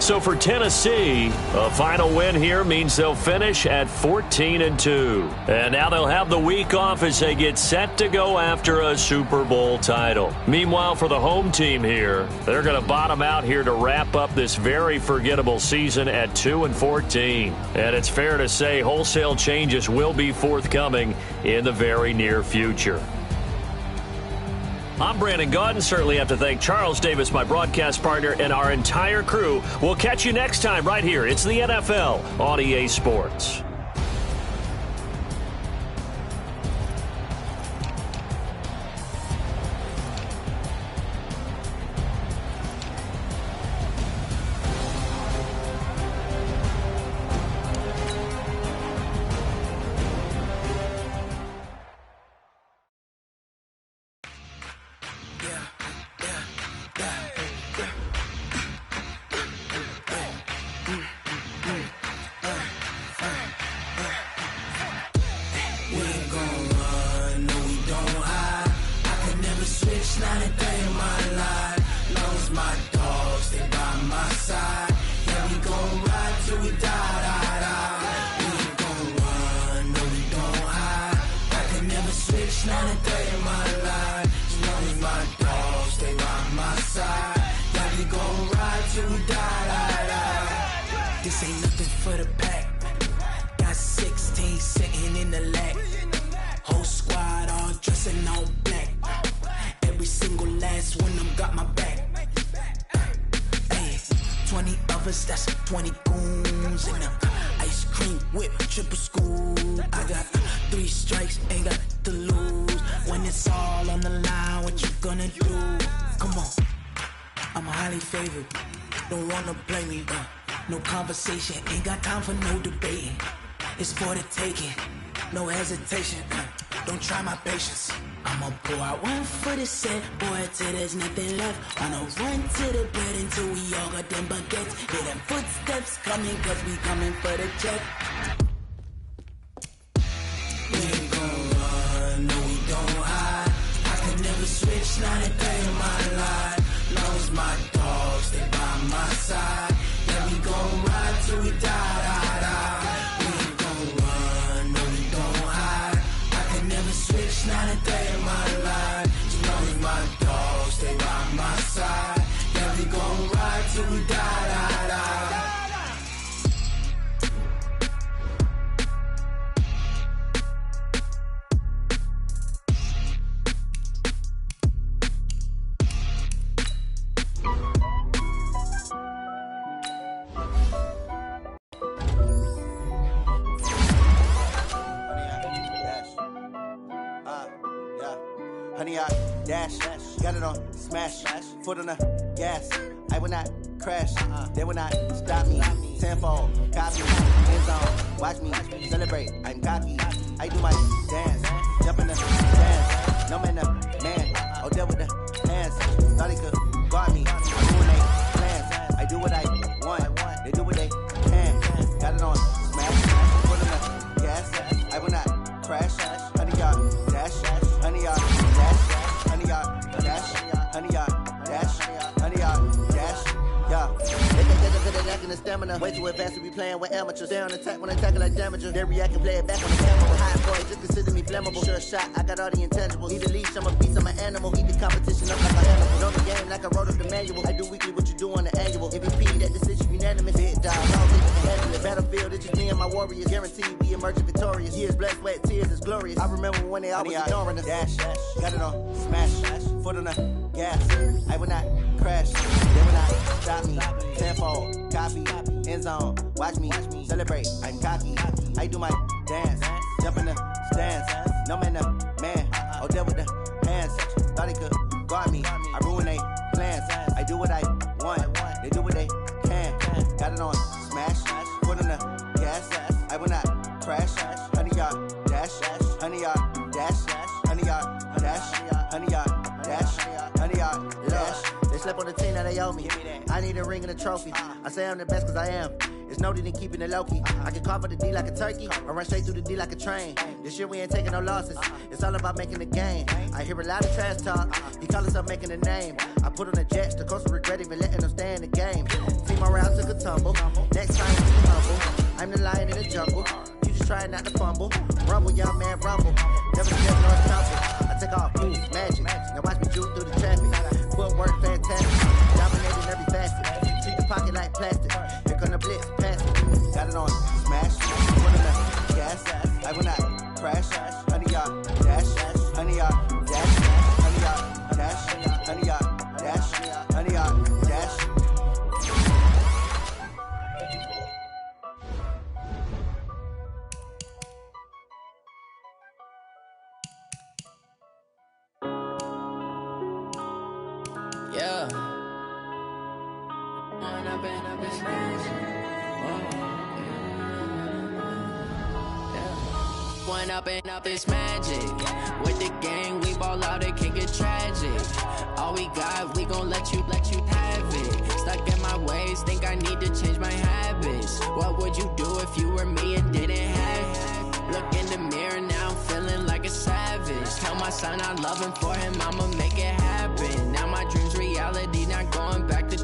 So for Tennessee, a final win here means they'll finish at 14-2. And now they'll have the week off as they get set to go after a Super Bowl title. Meanwhile, for the home team here, they're going to bottom out here to wrap up this very forgettable season at 2-14. And it's fair to say wholesale changes will be forthcoming in the very near future. I'm Brandon Gaudin. Certainly have to thank Charles Davis, my broadcast partner, and our entire crew. We'll catch you next time right here. It's the NFL on EA Sports. This ain't nothing for the pack. Got 16 sitting in the lap. Whole squad all dressing all black. Every single last one of them got my back. Hey, 20 of us, that's 20 goons in the ice cream whip, triple school. I got 3 strikes, ain't got to lose. When it's all on the line, what you gonna do? Come on, I'm highly favored. Don't wanna blame me, no conversation, ain't got time for no debating. It's for the taking, no hesitation, don't try my patience. I'ma pour out one for the set, boy, till there's nothing left. Wanna run to the bed until we all got them baguettes. Hear them footsteps coming, cause we coming for the check. We ain't gon' run, no we don't hide. I can never switch, not a day in my life. Long as my dogs, they by my side. Yeah, we gon' ride till we die, die, die. We ain't gon' run, no we don't hide. I can never switch, not a day in my life. As long as my dogs, they by my side. Yeah, we gon' ride till we die, die, die. Honey, I dash, got it on smash, foot on the gas. I will not crash, they will not stop me. Tenfold, copy, end zone, watch me celebrate. I'm cocky, I do my dance, jump in the dance. No man, man, oh there with the hands. Thought he could guard me, I ruin they plans. I do what I want, they do what they can. Got it on smash, foot on the gas. I will not crash, honey, y'all dash, honey, y'all. Honey, y'all, dash, honey, y'all, dash, honey, y'all, dash, yeah. They lacking the stamina. Way too advanced to be playing with amateurs. They on attack when they tackle like damager. They react and play it back on the camera. Hot boy, just consider me flammable. Sure shot, I got all the intangibles. Need a leash, I'm a beast, I'm an animal. Eat the competition up like a animal. Know the game like I wrote up the manual. I do weekly what you do on the annual. MVP, that decision unanimous. Big dog, all they can handle it. Battlefield, it's just me and my warriors. Guaranteed we emerging victorious. Years, blood, sweat, tears, is glorious. I remember when they always ignoring us. Dash, got it on smash, foot on the gas. I will not crash, they will not stop me. Tenfold, copy, end zone, watch me celebrate. I'm cocky, I do my dance, jump in the stands. No man, man, oh there with the hands. Thought he could guard me, I ruin they plans. I do what I want, they do what they can. Got it on smash, foot on the gas. I will not crash, honey y'all dash, honey y'all dash, honey y'all dash, honey y'all dash, honey y'all dash. They slept on the team that they owe me. I need a ring and a trophy. I say I'm the best cause I am. It's no need in keeping it low-key. I can carve for the D like a turkey, or run straight through the D like a train. This year we ain't taking no losses. It's all about making the game. I hear a lot of trash talk. He call himself making a name. I put on the Jets, the coach will regret even letting them stay in the game. Team morale took a tumble. Next time be humble. I'm the lion in the jungle. You just trying not to fumble. Rumble, young man, rumble. Never scared no stumble. I take off, move, magic. Now watch me juke through the traffic. Footwork fantastic. Dominating every facet. Treat the pocket like plastic. Here come the blitz, pass it. Got it on smash. Put in the gas. I will not crash. Honey, y'all dash. Honey, y'all dash. Honey, y'all dash. Honey, y'all dash. Honey, y'all dash. Yeah. One up and up is magic. With the gang, we ball out, it can get tragic. All we got, we gon' let you have it. Stuck in my ways, think I need to change my habits. What would you do if you were me and didn't have it? Look in the mirror, now I'm feeling like a savage. Tell my son I love him, for him I'ma make it happen. Now my dream's reality, not going back to.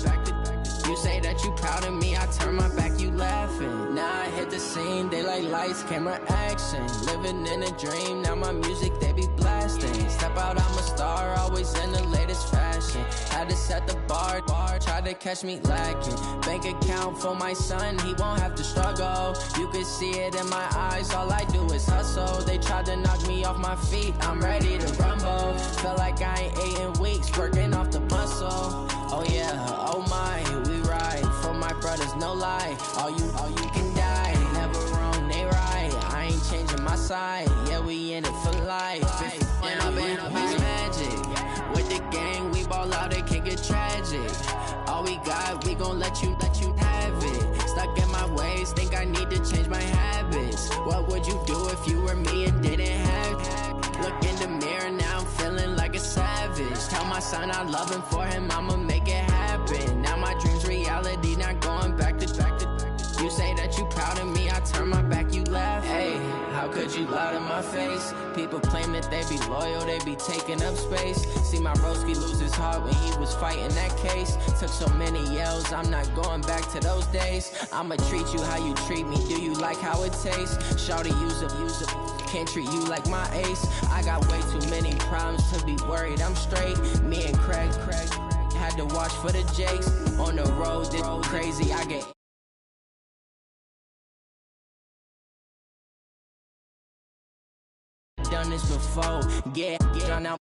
You say that you proud of me, I turn my back, you laughing. Now I hit the scene, they like lights, camera, action. Living in a dream, now my music, they be blasting. step out, I'm a star, always in the latest fashion. Had to set the bar, try to catch me lacking. Bank account for my son, he won't have to struggle. You can see it in my eyes, all I do is hustle. They tried to knock me off my feet, I'm ready to rumble. Felt like I ain't ate in weeks, working off the muscle. Oh yeah, oh my, we ride for my brothers, no lie. All you can die, never wrong, they right. I ain't changing my side, yeah, we in it for life. And I've been magic. With the gang, we ball out, it can get tragic. All we got, we gon' let you have it. Stuck in my ways, think I need to change my habits. What would you do if you were me and didn't have it? Look in the mirror, now I'm feeling like a savage. Tell my son I love him, for him I'ma make it happen. Now my dream's reality, not going back to. You say that you proud of me, I turn my back, you laugh. Hey, how could you lie to my face? People claim that they be loyal, they be taking up space. See my broski lose his heart when he was fighting that case. Took so many yells, I'm not going back to those days. I'ma treat you how you treat me, do you like how it tastes? Shawty, use it, can't treat you like my ace. I got way too many problems to be worried, I'm straight. Me and Craig had to watch for the Jakes. On the road, this crazy, I get done this before, yeah, drown out